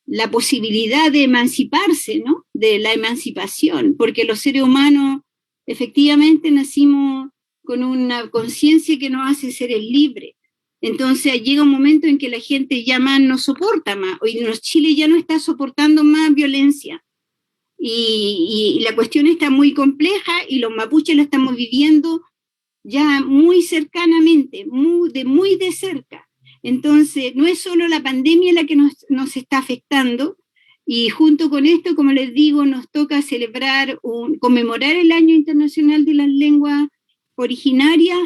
la posibilidad de emanciparse, ¿no? De la emancipación, porque los seres humanos efectivamente nacimos con una conciencia que nos hace seres libres. Entonces llega un momento en que la gente ya más no soporta más. Hoy Chile ya no está soportando más violencia. Y la cuestión está muy compleja y los mapuches la estamos viviendo ya muy cercanamente, muy de cerca. Entonces no es solo la pandemia la que nos está afectando, y junto con esto, como les digo, nos toca conmemorar el Año Internacional de las Lenguas Originarias,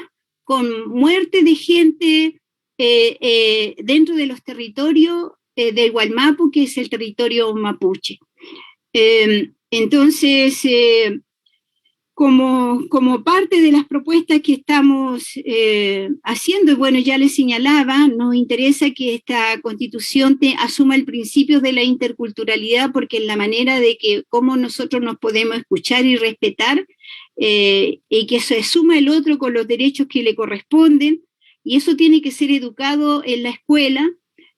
con muerte de gente dentro de los territorios del Gualmapu, que es el territorio mapuche. Entonces, como parte de las propuestas que estamos haciendo, y bueno, ya les señalaba, nos interesa que esta Constitución asuma el principio de la interculturalidad, porque es la manera de que cómo nosotros nos podemos escuchar y respetar, y que se asuma el otro con los derechos que le corresponden, y eso tiene que ser educado en la escuela.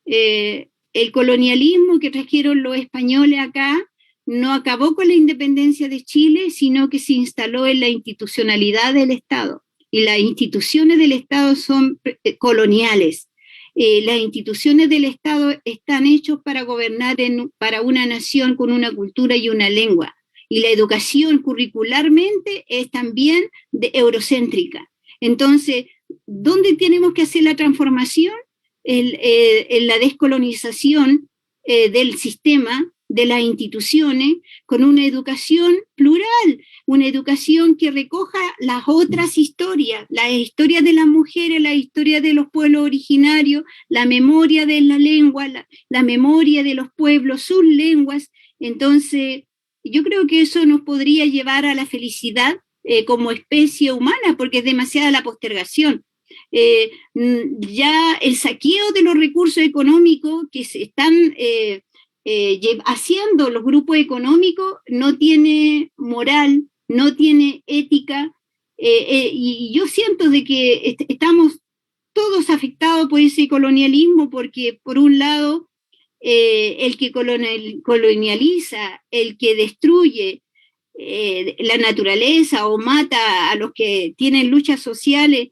El colonialismo que trajeron los españoles acá no acabó con la independencia de Chile, sino que se instaló en la institucionalidad del Estado, y las instituciones del Estado son coloniales. Las instituciones del Estado están hechas para gobernar para una nación con una cultura y una lengua, y la educación curricularmente es también eurocéntrica. Entonces, ¿dónde tenemos que hacer la transformación? En la descolonización del sistema, de las instituciones, con una educación plural, una educación que recoja las otras historias, las historias de las mujeres, la historia de los pueblos originarios, la memoria de la lengua, la memoria de los pueblos, sus lenguas. Entonces, yo creo que eso nos podría llevar a la felicidad como especie humana, porque es demasiada la postergación. Ya el saqueo de los recursos económicos que se están haciendo los grupos económicos no tiene moral, no tiene ética, y yo siento de que estamos todos afectados por ese colonialismo, porque por un lado el que colonializa, el que destruye la naturaleza o mata a los que tienen luchas sociales,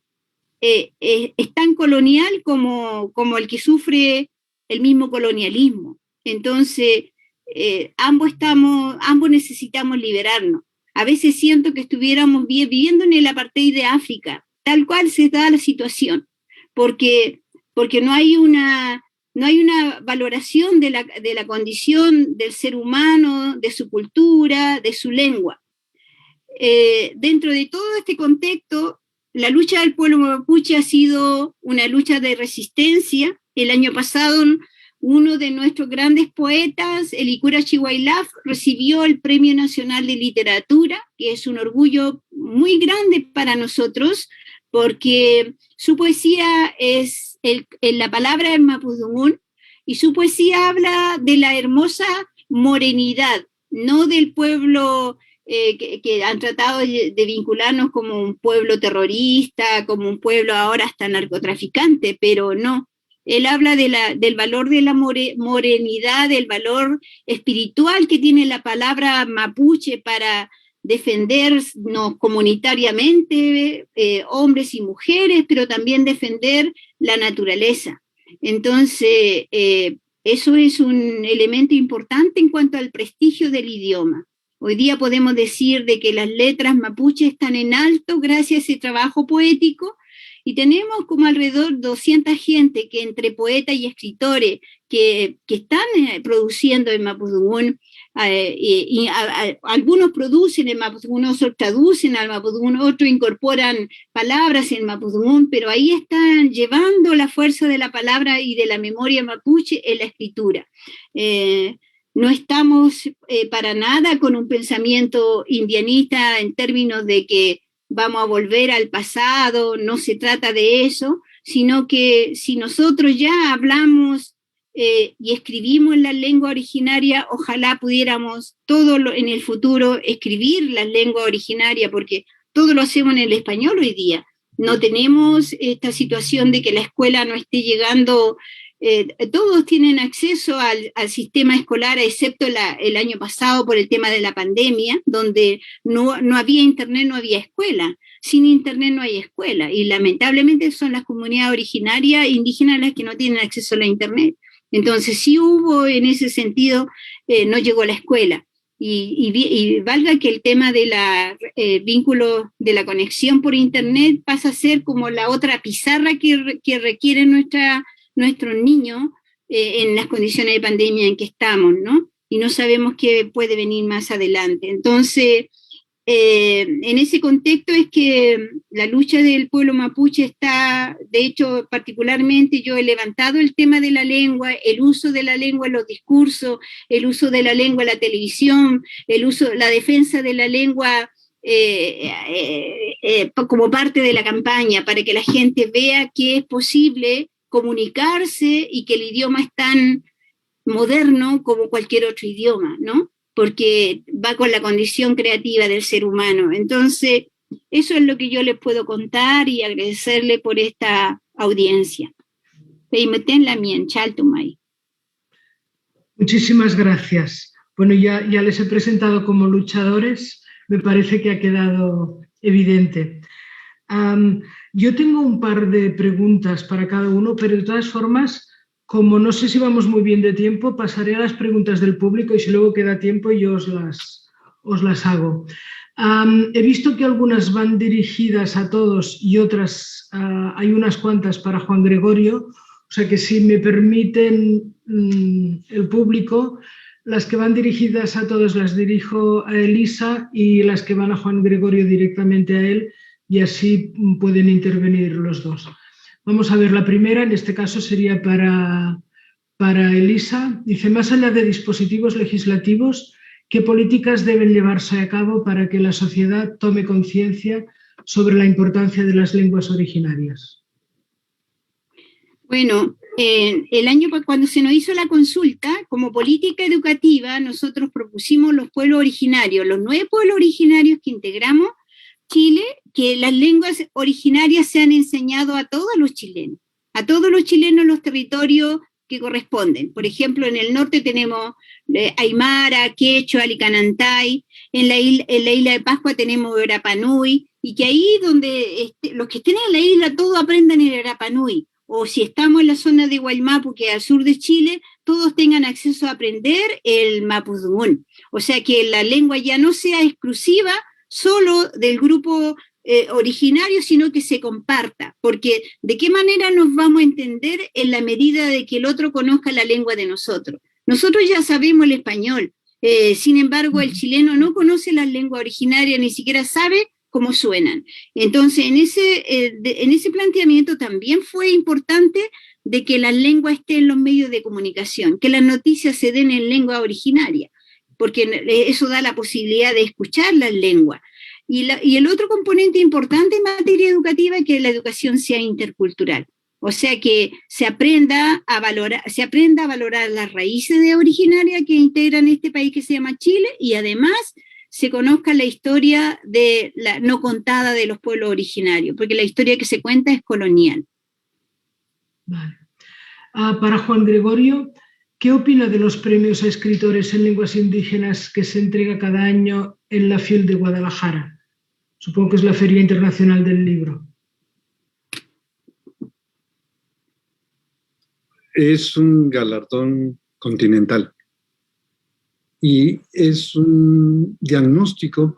es tan colonial como el que sufre el mismo colonialismo. Entonces, ambos necesitamos liberarnos. A veces siento que estuviéramos viviendo en el apartheid de África, tal cual se da la situación, porque no hay una valoración de la condición del ser humano, de su cultura, de su lengua. Dentro de todo este contexto, la lucha del pueblo mapuche ha sido una lucha de resistencia. El año pasado, uno de nuestros grandes poetas, Elikura Chihuailaf, recibió el Premio Nacional de Literatura, que es un orgullo muy grande para nosotros, porque su poesía es la palabra del mapudungún, y su poesía habla de la hermosa morenidad no del pueblo que han tratado de vincularnos como un pueblo terrorista, como un pueblo ahora hasta narcotraficante, pero no. Él habla del valor de la morenidad, del valor espiritual que tiene la palabra mapuche para defendernos comunitariamente, hombres y mujeres, pero también defender la naturaleza. Entonces, eso es un elemento importante en cuanto al prestigio del idioma. Hoy día podemos decir de que las letras mapuche están en alto gracias a ese trabajo poético, y tenemos como alrededor de 200 gente que entre poetas y escritores que están produciendo en mapudungún, algunos producen en mapudungún, otros traducen al mapudungún, otros incorporan palabras en mapudungún, pero ahí están llevando la fuerza de la palabra y de la memoria mapuche en la escritura. No estamos para nada con un pensamiento indianista en términos de que vamos a volver al pasado, no se trata de eso, sino que si nosotros ya hablamos y escribimos en la lengua originaria, ojalá pudiéramos en el futuro escribir la lengua originaria, porque todo lo hacemos en el español hoy día. No tenemos esta situación de que la escuela no esté llegando, todos tienen acceso al sistema escolar, excepto el año pasado por el tema de la pandemia, donde no había internet, no había escuela. Sin internet no hay escuela, y lamentablemente son las comunidades originarias indígenas las que no tienen acceso a la internet. Entonces sí hubo en ese sentido, no llegó a la escuela. Y valga que el tema de vínculo de la conexión por internet pasa a ser como la otra pizarra que requiere nuestros niños en las condiciones de pandemia en que estamos, ¿no? Y no sabemos qué puede venir más adelante. Entonces, en ese contexto es que la lucha del pueblo mapuche está, de hecho, particularmente yo he levantado el tema de la lengua, el uso de la lengua en los discursos, el uso de la lengua en la televisión, la defensa de la lengua como parte de la campaña, para que la gente vea que es posible comunicarse y que el idioma es tan moderno como cualquier otro idioma, ¿no? Porque va con la condición creativa del ser humano. Entonces, eso es lo que yo les puedo contar y agradecerle por esta audiencia. Muchísimas gracias. Bueno, ya les he presentado como luchadores, me parece que ha quedado evidente. Yo tengo un par de preguntas para cada uno, pero de todas formas, como no sé si vamos muy bien de tiempo, pasaré a las preguntas del público y si luego queda tiempo yo os las hago. He visto que algunas van dirigidas a todos y otras, hay unas cuantas para Juan Gregorio, o sea que si me permiten el público, las que van dirigidas a todos las dirijo a Elisa y las que van a Juan Gregorio directamente a él, y así pueden intervenir los dos. Vamos a ver, la primera en este caso sería para Elisa. Dice, más allá de dispositivos legislativos, ¿qué políticas deben llevarse a cabo para que la sociedad tome conciencia sobre la importancia de las lenguas originarias? Bueno, el año cuando se nos hizo la consulta, como política educativa, nosotros propusimos los pueblos originarios, los 9 pueblos originarios que integramos Chile, que las lenguas originarias se han enseñado a todos los chilenos en los territorios que corresponden. Por ejemplo, en el norte tenemos Aymara, Quechua, Licanantay, en la isla de Pascua tenemos Rapanui, y que ahí donde los que estén en la isla todos aprendan el Rapanui, o si estamos en la zona de Guaymapu, que es al sur de Chile, todos tengan acceso a aprender el mapudungún. O sea, que la lengua ya no sea exclusiva solo del grupo originario, sino que se comparta, porque ¿de qué manera nos vamos a entender en la medida de que el otro conozca la lengua de nosotros? Nosotros ya sabemos el español, sin embargo el chileno no conoce las lenguas originarias, ni siquiera sabe cómo suenan. Entonces, en ese planteamiento también fue importante de que la lengua esté en los medios de comunicación, que las noticias se den en lengua originaria, porque eso da la posibilidad de escuchar las lenguas. Y el otro componente importante en materia educativa es que la educación sea intercultural. O sea que se aprenda a valorar las raíces originarias que integran este país que se llama Chile, y además se conozca la historia de la no contada de los pueblos originarios, porque la historia que se cuenta es colonial. Vale. Para Juan Gregorio, ¿qué opina de los premios a escritores en lenguas indígenas que se entrega cada año en la FIL de Guadalajara? Supongo que es la Feria Internacional del Libro. Es un galardón continental y es un diagnóstico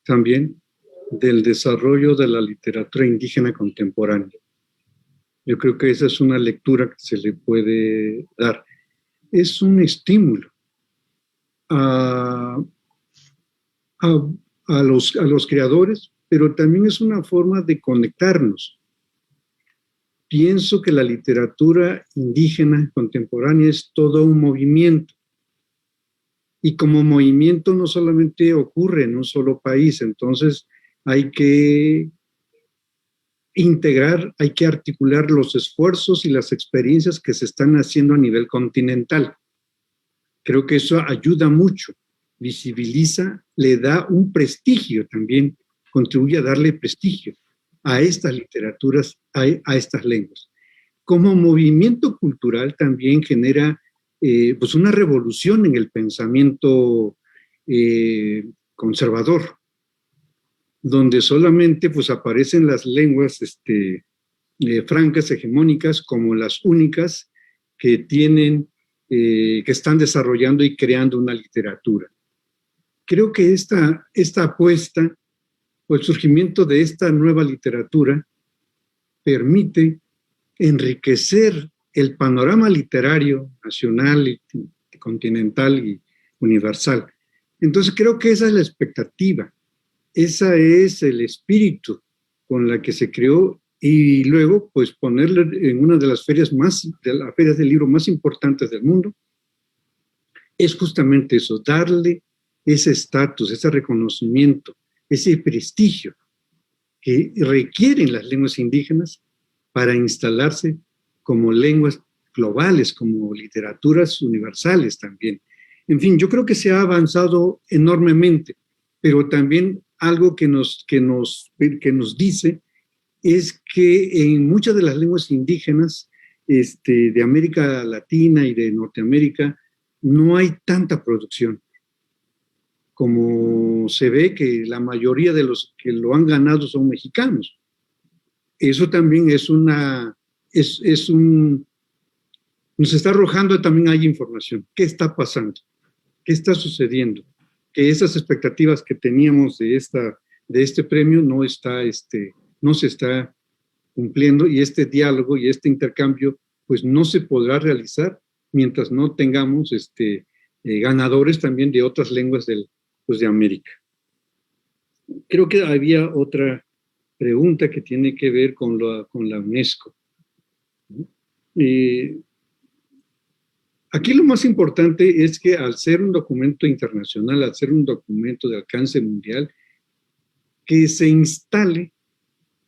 también del desarrollo de la literatura indígena contemporánea. Yo creo que esa es una lectura que se le puede dar. Es un estímulo a los creadores, pero también es una forma de conectarnos. Pienso que la literatura indígena contemporánea es todo un movimiento. Y como movimiento no solamente ocurre en un solo país, entonces hay que integrar, hay que articular los esfuerzos y las experiencias que se están haciendo a nivel continental. Creo que eso ayuda mucho, visibiliza, le da un prestigio también, contribuye a darle prestigio a estas literaturas, a estas lenguas. Como movimiento cultural también genera pues una revolución en el pensamiento conservador, donde solamente pues aparecen las lenguas francas, hegemónicas, como las únicas que tienen, que están desarrollando y creando una literatura. Creo que esta apuesta o el surgimiento de esta nueva literatura permite enriquecer el panorama literario nacional, continental y universal. Entonces creo que esa es la expectativa. Ese es el espíritu con la que se creó, y luego pues ponerle en una de las ferias del libro más importantes del mundo, es justamente eso, darle ese estatus, ese reconocimiento, ese prestigio que requieren las lenguas indígenas para instalarse como lenguas globales, como literaturas universales también. En fin, yo creo que se ha avanzado enormemente, pero también algo que nos dice es que en muchas de las lenguas indígenas de América Latina y de Norteamérica no hay tanta producción. Como se ve que la mayoría de los que lo han ganado son mexicanos. Eso también nos está arrojando, también hay información. ¿Qué está pasando? ¿Qué está sucediendo? Que esas expectativas que teníamos de este premio no se está cumpliendo, y este diálogo y este intercambio pues no se podrá realizar mientras no tengamos ganadores también de otras lenguas de América. Creo que había otra pregunta que tiene que ver con la UNESCO. Aquí lo más importante es que al ser un documento internacional, al ser un documento de alcance mundial, que se instale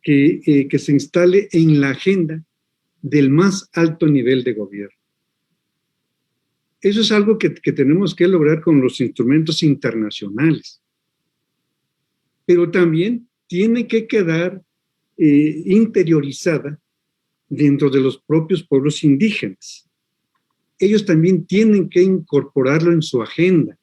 en la agenda del más alto nivel de gobierno. Eso es algo que tenemos que lograr con los instrumentos internacionales. Pero también tiene que quedar interiorizada dentro de los propios pueblos indígenas. Ellos también tienen que incorporarlo en su agenda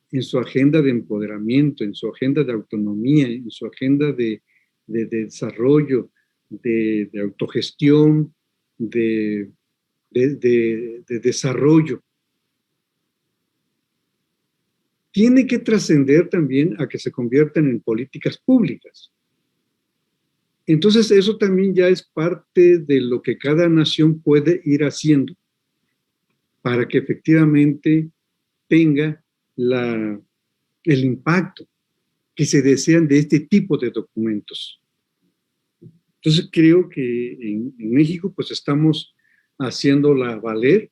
de empoderamiento, en su agenda de autonomía, en su agenda de desarrollo, de autogestión, de desarrollo. Tiene que trascender también a que se conviertan en políticas públicas. Entonces, eso también ya es parte de lo que cada nación puede ir haciendo para que efectivamente tenga el impacto que se desean de este tipo de documentos. Entonces, creo que en México pues estamos haciéndola valer,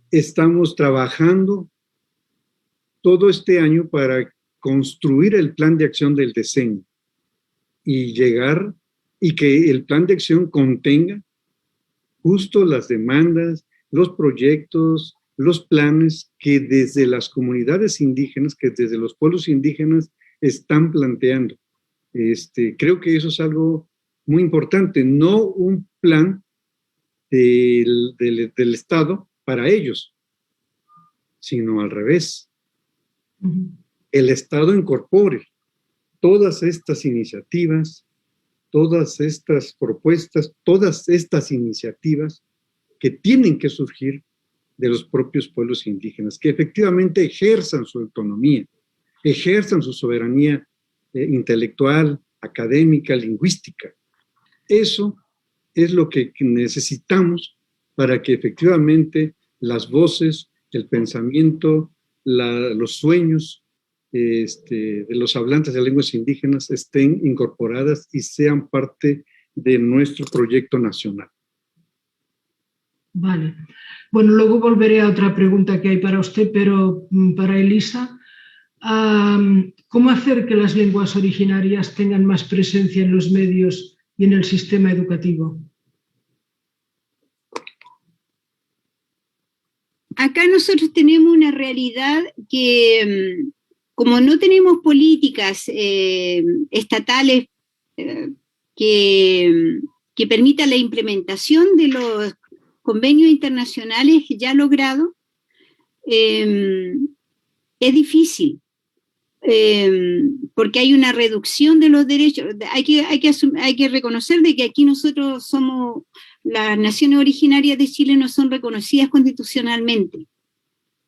estamos trabajando todo este año para construir el plan de acción del diseño y que el plan de acción contenga justo las demandas, los proyectos, los planes que desde las comunidades indígenas, que desde los pueblos indígenas están planteando. Creo que eso es algo muy importante, no un plan del Estado para ellos, sino al revés. El Estado incorpore todas estas iniciativas, todas estas propuestas, todas estas iniciativas que tienen que surgir de los propios pueblos indígenas, que efectivamente ejerzan su autonomía, ejerzan su soberanía intelectual, académica, lingüística. Eso es lo que necesitamos para que efectivamente las voces, el pensamiento, los sueños de los hablantes de lenguas indígenas estén incorporadas y sean parte de nuestro proyecto nacional. Vale. Bueno, luego volveré a otra pregunta que hay para usted, pero para Elisa, ¿cómo hacer que las lenguas originarias tengan más presencia en los medios y en el sistema educativo? Acá nosotros tenemos una realidad que, como no tenemos políticas estatales que permitan la implementación de los convenios internacionales ya logrados, es difícil, porque hay una reducción de los derechos. Hay que reconocer de que aquí nosotros somos, las naciones originarias de Chile no son reconocidas constitucionalmente.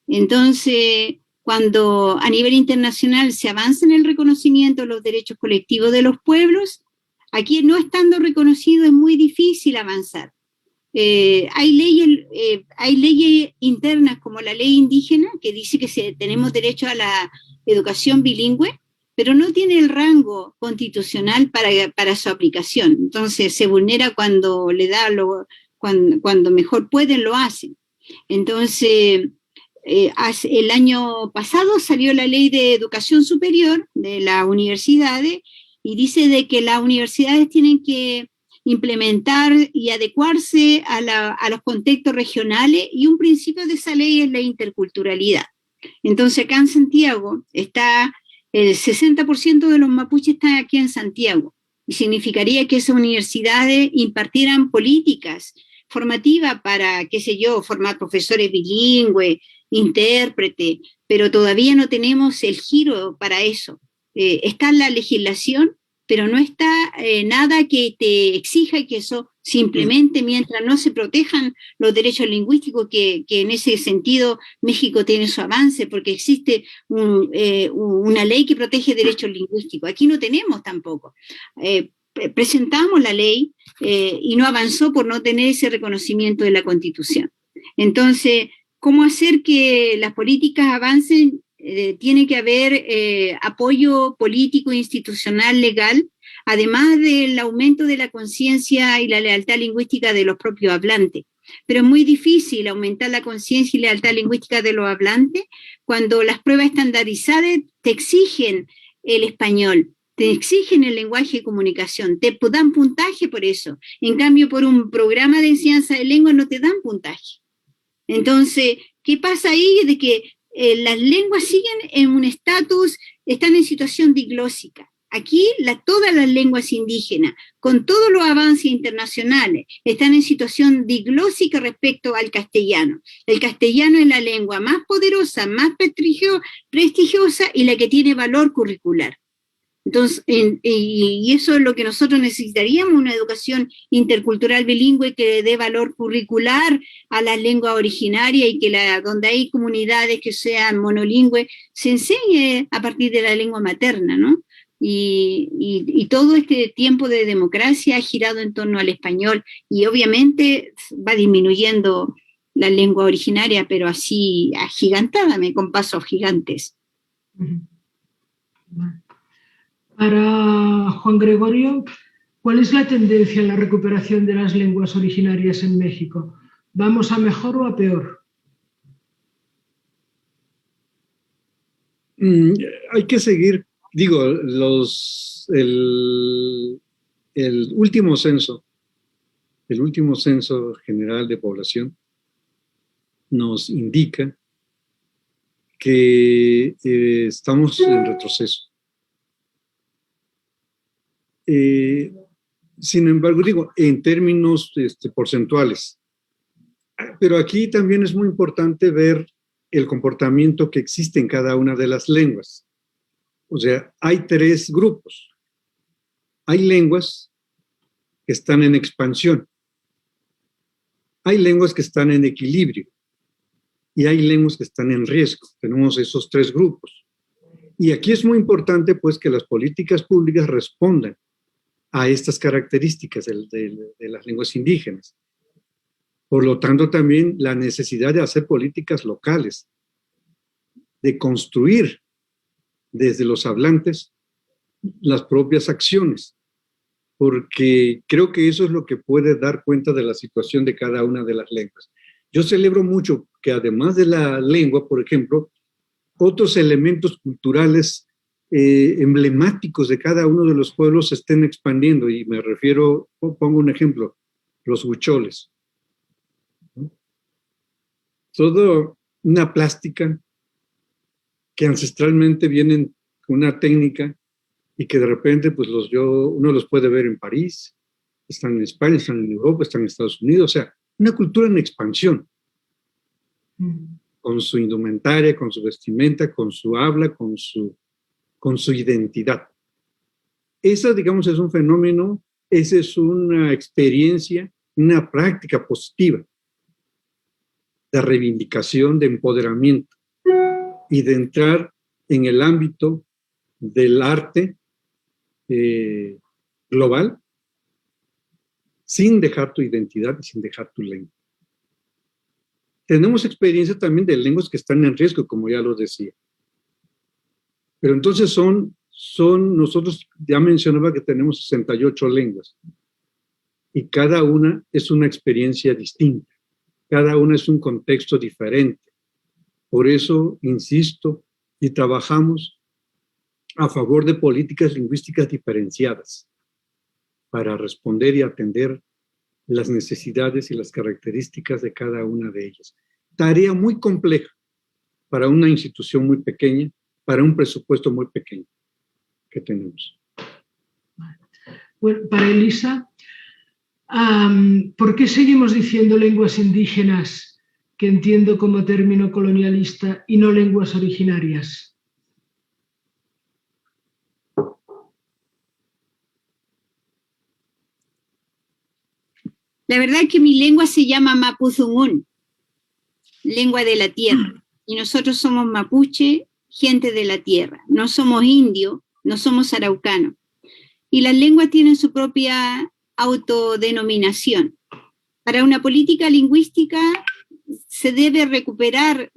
Entonces, cuando a nivel internacional se avanza en el reconocimiento de los derechos colectivos de los pueblos, aquí no estando reconocido es muy difícil avanzar. Hay leyes internas como la ley indígena que dice que tenemos derecho a la educación bilingüe, pero no tiene el rango constitucional para su aplicación. Entonces se vulnera cuando cuando mejor pueden, lo hacen. Entonces, el año pasado salió la ley de educación superior de las universidades y dice de que las universidades tienen que implementar y adecuarse a los contextos regionales, y un principio de esa ley es la interculturalidad. Entonces acá en Santiago está el 60% de los mapuches están aquí en Santiago, y significaría que esas universidades impartieran políticas formativas para, qué sé yo, formar profesores bilingües, intérpretes, pero todavía no tenemos el giro para eso. Está en la legislación, pero no está nada que te exija que eso simplemente, mientras no se protejan los derechos lingüísticos, que en ese sentido México tiene su avance, porque existe una ley que protege derechos lingüísticos. Aquí no tenemos tampoco. Presentamos la ley y no avanzó por no tener ese reconocimiento de la Constitución. Entonces, ¿cómo hacer que las políticas avancen? Tiene que haber apoyo político, institucional, legal, además del aumento de la conciencia y la lealtad lingüística de los propios hablantes. Pero es muy difícil aumentar la conciencia y lealtad lingüística de los hablantes cuando las pruebas estandarizadas te exigen el español, te exigen el lenguaje de comunicación, te dan puntaje por eso. En cambio, por un programa de enseñanza de lengua no te dan puntaje. Entonces, ¿qué pasa ahí? De que las lenguas siguen en un estatus, están en situación diglósica. Aquí todas las lenguas indígenas, con todos los avances internacionales, están en situación diglósica respecto al castellano. El castellano es la lengua más poderosa, más prestigiosa y la que tiene valor curricular. Entonces, y eso es lo que nosotros necesitaríamos, una educación intercultural bilingüe que dé valor curricular a las lenguas originarias, y que donde hay comunidades que sean monolingües, se enseñe a partir de la lengua materna, ¿no? Y todo este tiempo de democracia ha girado en torno al español, y obviamente va disminuyendo la lengua originaria, pero así agigantada, con pasos gigantes. Para Juan Gregorio, ¿cuál es la tendencia en la recuperación de las lenguas originarias en México? ¿Vamos a mejor o a peor? Hay que seguir, digo, el último censo el último censo general de población nos indica que estamos en retroceso. Sin embargo, digo, en términos porcentuales. Pero aquí también es muy importante ver el comportamiento que existe en cada una de las lenguas. O sea, hay 3 grupos. Hay lenguas que están en expansión. Hay lenguas que están en equilibrio. Y hay lenguas que están en riesgo. Tenemos esos 3 grupos. Y aquí es muy importante, pues, que las políticas públicas respondan a estas características de las lenguas indígenas. Por lo tanto, también la necesidad de hacer políticas locales, de construir desde los hablantes las propias acciones, porque creo que eso es lo que puede dar cuenta de la situación de cada una de las lenguas. Yo celebro mucho que además de la lengua, por ejemplo, otros elementos culturales emblemáticos de cada uno de los pueblos se estén expandiendo, y me refiero, pongo un ejemplo, los huicholes. Toda una plástica que ancestralmente vienen con una técnica y que de repente pues uno los puede ver en París, están en España, están en Europa, están en Estados Unidos, o sea, una cultura en expansión, con su indumentaria, con su vestimenta, con su habla, con su identidad. Esa, digamos, es un fenómeno, esa es una experiencia, una práctica positiva de reivindicación, de empoderamiento y de entrar en el ámbito del arte global sin dejar tu identidad y sin dejar tu lengua. Tenemos experiencia también de lenguas que están en riesgo, como ya lo decía. Pero entonces nosotros ya mencionaba que tenemos 68 lenguas y cada una es una experiencia distinta. Cada una es un contexto diferente. Por eso, insisto, y trabajamos a favor de políticas lingüísticas diferenciadas para responder y atender las necesidades y las características de cada una de ellas. Tarea muy compleja para una institución muy pequeña, para un presupuesto muy pequeño que tenemos. Bueno, para Elisa, ¿por qué seguimos diciendo lenguas indígenas, que entiendo como término colonialista, y no lenguas originarias? La verdad es que mi lengua se llama Mapuzungún, lengua de la tierra, y nosotros somos mapuche, gente de la tierra. No somos indios, no somos araucanos. Y las lenguas tienen su propia autodenominación. Para una política lingüística se debe recuperar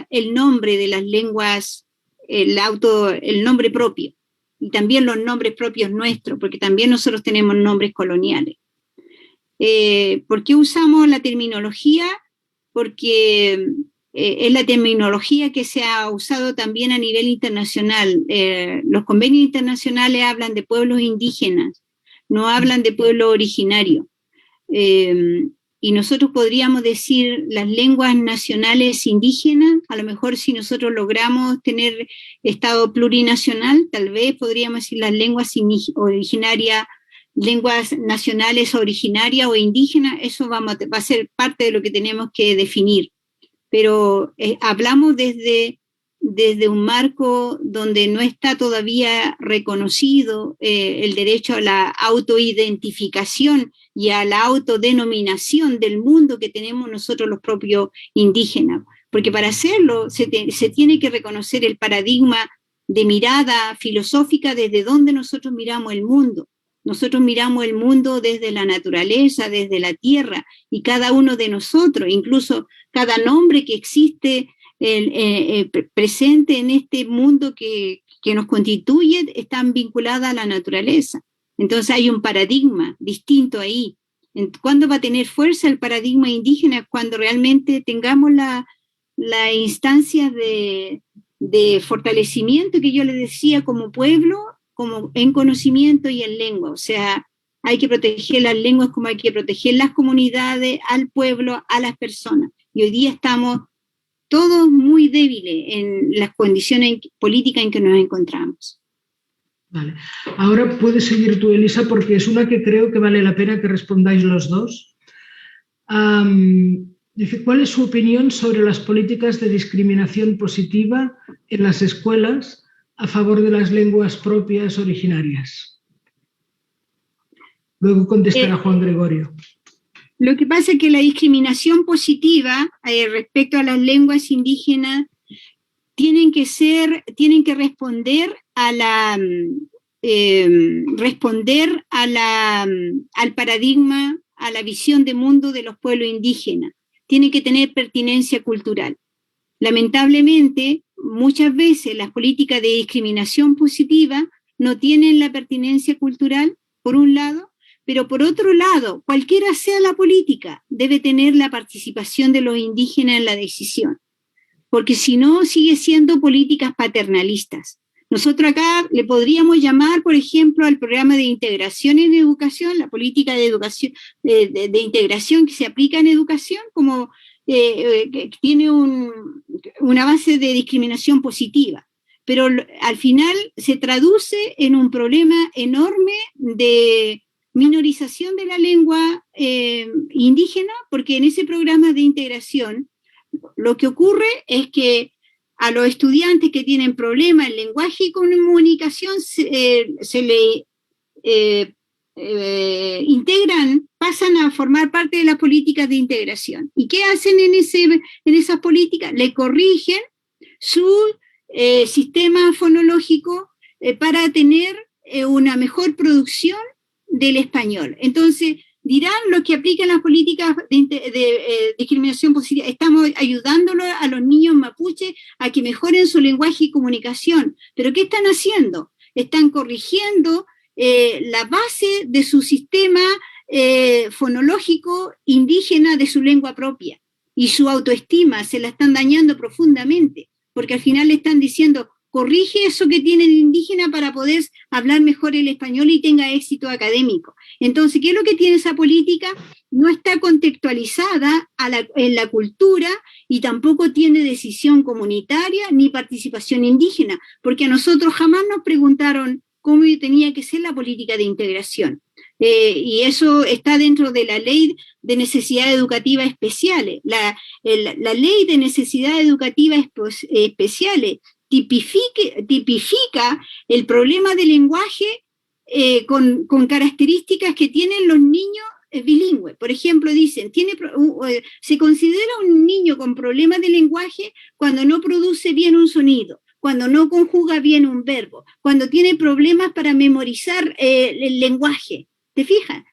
el nombre de las lenguas, el nombre propio, y también los nombres propios nuestros, porque también nosotros tenemos nombres coloniales. ¿Por qué usamos la terminología? Porque es la terminología que se ha usado también a nivel internacional. Los convenios internacionales hablan de pueblos indígenas, no hablan de pueblo originario. Y nosotros podríamos decir las lenguas nacionales indígenas. A lo mejor si nosotros logramos tener Estado plurinacional, tal vez podríamos decir las lenguas originarias, lenguas nacionales originarias o indígenas. Eso va a ser parte de lo que tenemos que definir. Pero hablamos desde un marco donde no está todavía reconocido el derecho a la autoidentificación y a la autodenominación del mundo que tenemos nosotros los propios indígenas. Porque para hacerlo se tiene que reconocer el paradigma de mirada filosófica desde donde nosotros miramos el mundo. Nosotros miramos el mundo desde la naturaleza, desde la tierra, y cada uno de nosotros, incluso cada nombre que existe presente en este mundo que nos constituye, están vinculadas a la naturaleza. Entonces hay un paradigma distinto ahí. ¿Cuándo va a tener fuerza el paradigma indígena? Cuando realmente tengamos la instancia de fortalecimiento que yo les decía como pueblo, como en conocimiento y en lengua. O sea, hay que proteger las lenguas como hay que proteger las comunidades, al pueblo, a las personas. Y hoy día estamos todos muy débiles en las condiciones políticas en que nos encontramos. Vale. Ahora puedes seguir tú, Elisa, porque es una que creo que vale la pena que respondáis los dos. Dice, ¿cuál es su opinión sobre las políticas de discriminación positiva en las escuelas a favor de las lenguas propias originarias? Luego contestará Juan Gregorio. Lo que pasa es que la discriminación positiva respecto a las lenguas indígenas tienen que responder al paradigma, a la visión de mundo de los pueblos indígenas. Tiene que tener pertinencia cultural. Lamentablemente, muchas veces las políticas de discriminación positiva no tienen la pertinencia cultural, por un lado, pero por otro lado, cualquiera sea la política, debe tener la participación de los indígenas en la decisión, porque si no, sigue siendo políticas paternalistas. Nosotros acá le podríamos llamar, por ejemplo, al programa de integración en educación, la política de educación, de integración que se aplica en educación, como que tiene una base de discriminación positiva. Pero al final se traduce en un problema enorme de minorización de la lengua indígena, porque en ese programa de integración lo que ocurre es que a los estudiantes que tienen problemas en lenguaje y comunicación se le integran, pasan a formar parte de las políticas de integración. ¿Y qué hacen en esas políticas? Le corrigen su sistema fonológico para tener una mejor producción del español. Entonces, dirán los que aplican las políticas de discriminación positiva, estamos ayudándolo a los niños mapuches a que mejoren su lenguaje y comunicación. ¿Pero qué están haciendo? Están corrigiendo la base de su sistema fonológico indígena de su lengua propia. Y su autoestima se la están dañando profundamente, porque al final le están diciendo, corrige eso que tiene el indígena para poder hablar mejor el español y tenga éxito académico. Entonces, ¿qué es lo que tiene esa política? No está contextualizada en la cultura y tampoco tiene decisión comunitaria ni participación indígena, porque a nosotros jamás nos preguntaron cómo tenía que ser la política de integración. Y eso está dentro de la ley de necesidades educativas especiales. La ley de necesidades educativas especiales tipifica el problema del lenguaje con características que tienen los niños bilingües. Por ejemplo, dicen, se considera un niño con problemas de lenguaje cuando no produce bien un sonido, cuando no conjuga bien un verbo, cuando tiene problemas para memorizar el lenguaje. ¿Te fijas?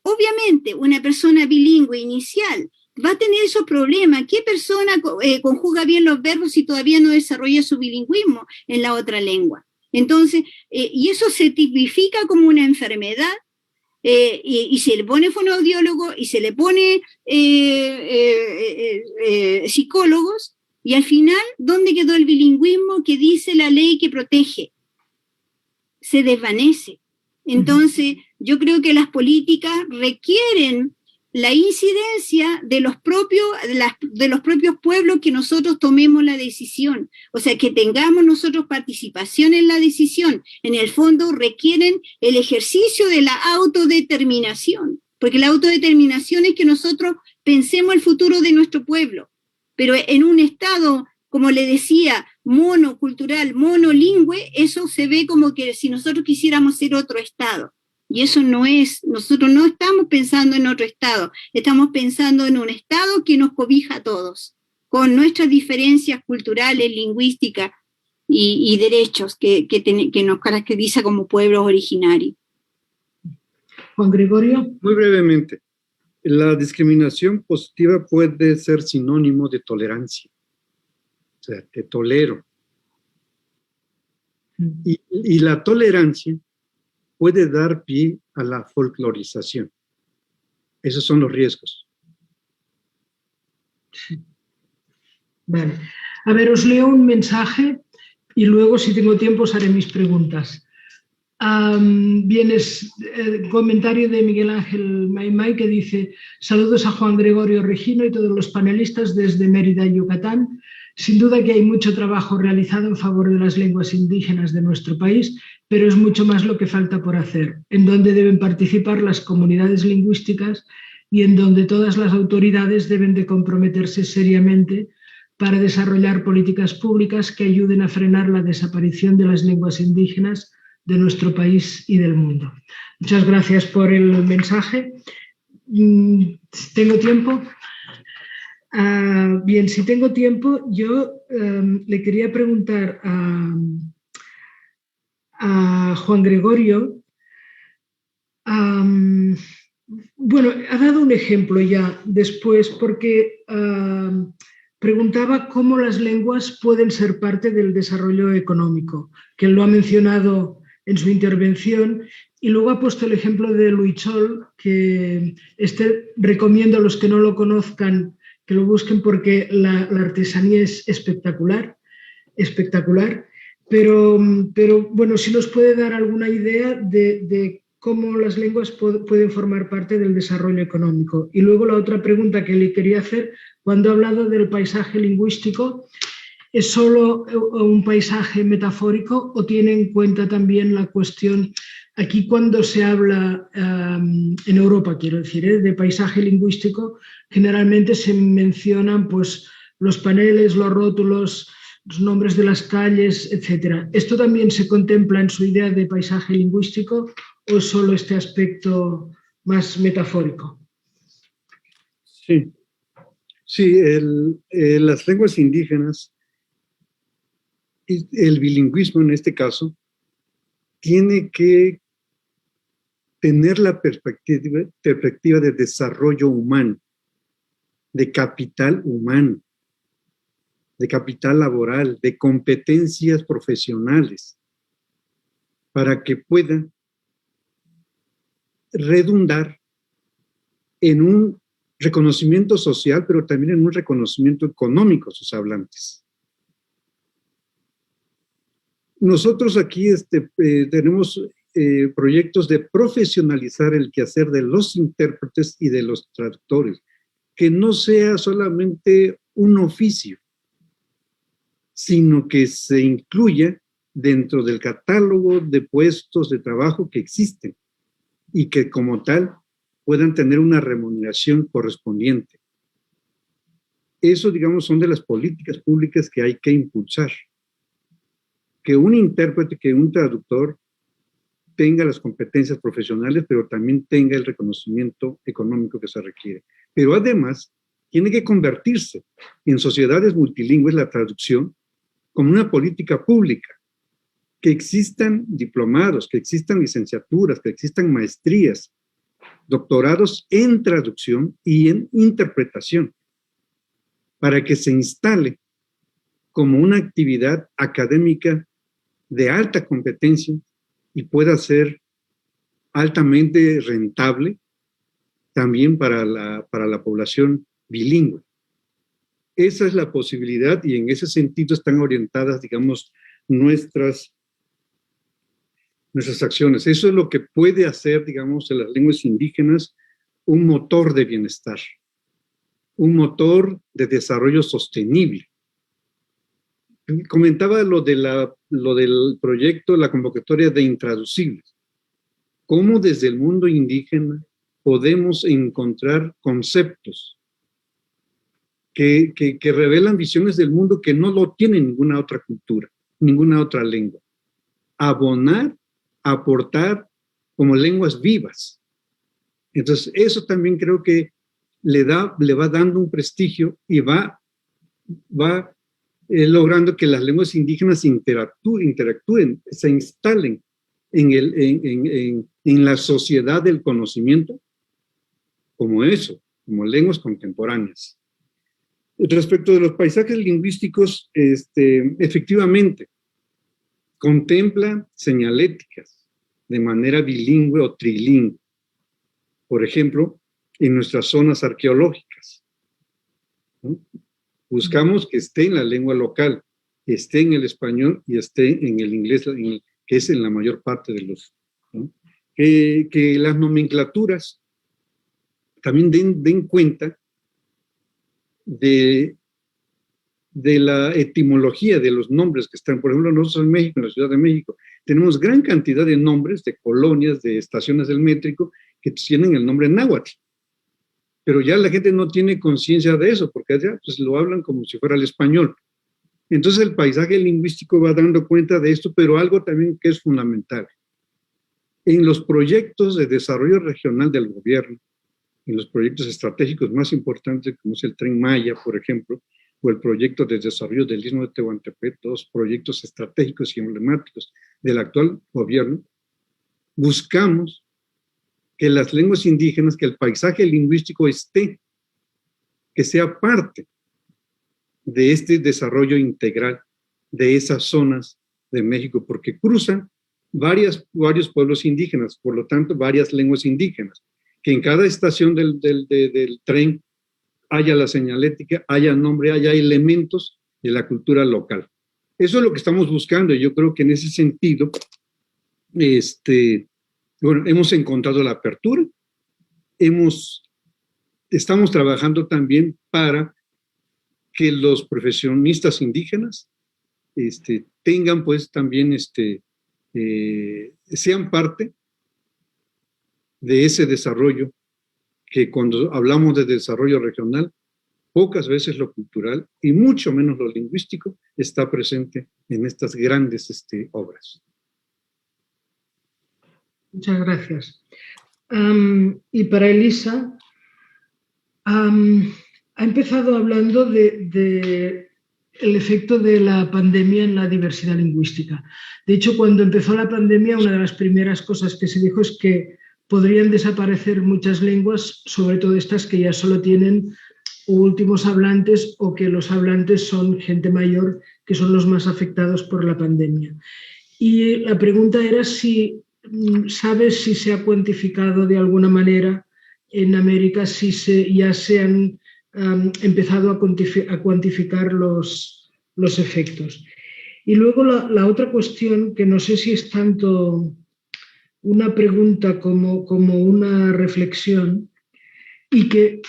Obviamente, una persona bilingüe inicial va a tener esos problemas. ¿Qué persona conjuga bien los verbos si todavía no desarrolla su bilingüismo en la otra lengua? Entonces, y eso se tipifica como una enfermedad, y se le pone fonoaudiólogo y se le pone psicólogos, y al final, ¿dónde quedó el bilingüismo que dice la ley que protege? Se desvanece. Entonces, yo creo que las políticas requieren la incidencia de los propios pueblos, que nosotros tomemos la decisión, o sea, que tengamos nosotros participación en la decisión. En el fondo requieren el ejercicio de la autodeterminación, porque la autodeterminación es que nosotros pensemos el futuro de nuestro pueblo, pero en un estado, como le decía, monocultural, monolingüe, eso se ve como que si nosotros quisiéramos ser otro estado. Y eso no es, nosotros no estamos pensando en otro estado, estamos pensando en un estado que nos cobija a todos, con nuestras diferencias culturales, lingüísticas y derechos que nos caracteriza como pueblos originarios. Juan Gregorio. Muy brevemente, la discriminación positiva puede ser sinónimo de tolerancia, o sea, te tolero. Y la tolerancia puede dar pie a la folclorización. Esos son los riesgos. Vale. A ver, os leo un mensaje y luego, si tengo tiempo, os haré mis preguntas. Comentario de Miguel Ángel Maimay que dice: saludos a Juan Gregorio Regino y todos los panelistas desde Mérida, Yucatán. Sin duda que hay mucho trabajo realizado en favor de las lenguas indígenas de nuestro país, pero es mucho más lo que falta por hacer, en donde deben participar las comunidades lingüísticas y en donde todas las autoridades deben de comprometerse seriamente para desarrollar políticas públicas que ayuden a frenar la desaparición de las lenguas indígenas de nuestro país y del mundo. Muchas gracias por el mensaje. ¿Tengo tiempo? Bien, si tengo tiempo, yo le quería preguntar a Juan Gregorio. Bueno, ha dado un ejemplo ya después, porque preguntaba cómo las lenguas pueden ser parte del desarrollo económico, que él lo ha mencionado en su intervención, y luego ha puesto el ejemplo de Luichol, que recomiendo a los que no lo conozcan que lo busquen porque la artesanía es espectacular, pero bueno, si nos puede dar alguna idea de cómo las lenguas pueden formar parte del desarrollo económico. Y luego la otra pregunta que le quería hacer, cuando ha hablado del paisaje lingüístico, ¿es solo un paisaje metafórico o tiene en cuenta también la cuestión, aquí cuando se habla en Europa, quiero decir, de paisaje lingüístico, generalmente se mencionan pues, los paneles, los rótulos, los nombres de las calles, etc. ¿Esto también se contempla en su idea de paisaje lingüístico o solo este aspecto más metafórico? Sí, sí, las lenguas indígenas, el bilingüismo en este caso, tiene que tener la perspectiva de desarrollo humano, de capital humano, de capital laboral, de competencias profesionales, para que pueda redundar en un reconocimiento social, pero también en un reconocimiento económico a sus hablantes. Nosotros aquí tenemos proyectos de profesionalizar el quehacer de los intérpretes y de los traductores, que no sea solamente un oficio, sino que se incluya dentro del catálogo de puestos de trabajo que existen y que como tal puedan tener una remuneración correspondiente. Eso, digamos, son de las políticas públicas que hay que impulsar. Que un intérprete, que un traductor tenga las competencias profesionales, pero también tenga el reconocimiento económico que se requiere. Pero además, tiene que convertirse en sociedades multilingües la traducción como una política pública, que existan diplomados, que existan licenciaturas, que existan maestrías, doctorados en traducción y en interpretación, para que se instale como una actividad académica de alta competencia y pueda ser altamente rentable también para la población bilingüe. Esa es la posibilidad y en ese sentido están orientadas, digamos, nuestras acciones. Eso es lo que puede hacer, digamos, en las lenguas indígenas un motor de bienestar, un motor de desarrollo sostenible. Comentaba lo del proyecto, la convocatoria de intraducibles. ¿Cómo desde el mundo indígena podemos encontrar conceptos que revelan visiones del mundo que no lo tiene ninguna otra cultura, ninguna otra lengua? Abonar, aportar como lenguas vivas. Entonces, eso también creo que le va dando un prestigio y va logrando que las lenguas indígenas interactúen, se instalen en la sociedad del conocimiento como eso, como lenguas contemporáneas. Respecto de los paisajes lingüísticos, efectivamente, contempla señaléticas de manera bilingüe o trilingüe. Por ejemplo, en nuestras zonas arqueológicas, ¿no? Buscamos que esté en la lengua local, esté en el español y esté en el inglés, en que es en la mayor parte de los, ¿no? Que las nomenclaturas también den cuenta de la etimología de los nombres que están. Por ejemplo, nosotros en México, en la Ciudad de México, tenemos gran cantidad de nombres de colonias, de estaciones del métrico, que tienen el nombre náhuatl. Pero ya la gente no tiene conciencia de eso, porque allá pues, lo hablan como si fuera el español. Entonces el paisaje lingüístico va dando cuenta de esto, pero algo también que es fundamental. En los proyectos de desarrollo regional del gobierno, en los proyectos estratégicos más importantes, como es el Tren Maya, por ejemplo, o el proyecto de desarrollo del Istmo de Tehuantepec, todos proyectos estratégicos y emblemáticos del actual gobierno, buscamos que las lenguas indígenas, que el paisaje lingüístico esté, que sea parte de este desarrollo integral de esas zonas de México, porque cruzan varios pueblos indígenas, por lo tanto, varias lenguas indígenas, que en cada estación del tren haya la señalética, haya nombre, haya elementos de la cultura local. Eso es lo que estamos buscando, y yo creo que en ese sentido, bueno, hemos encontrado la apertura, estamos trabajando también para que los profesionistas indígenas tengan pues también, sean parte de ese desarrollo, que cuando hablamos de desarrollo regional, pocas veces lo cultural y mucho menos lo lingüístico está presente en estas grandes obras. Muchas gracias. Y para Elisa, ha empezado hablando de el efecto de la pandemia en la diversidad lingüística. De hecho, cuando empezó la pandemia, una de las primeras cosas que se dijo es que podrían desaparecer muchas lenguas, sobre todo estas que ya solo tienen últimos hablantes o que los hablantes son gente mayor, que son los más afectados por la pandemia. Y la pregunta era si sabes si se ha cuantificado de alguna manera en América, si ya se han empezado a cuantificar los efectos. Y luego la otra cuestión, que no sé si es tanto una pregunta como una reflexión, y que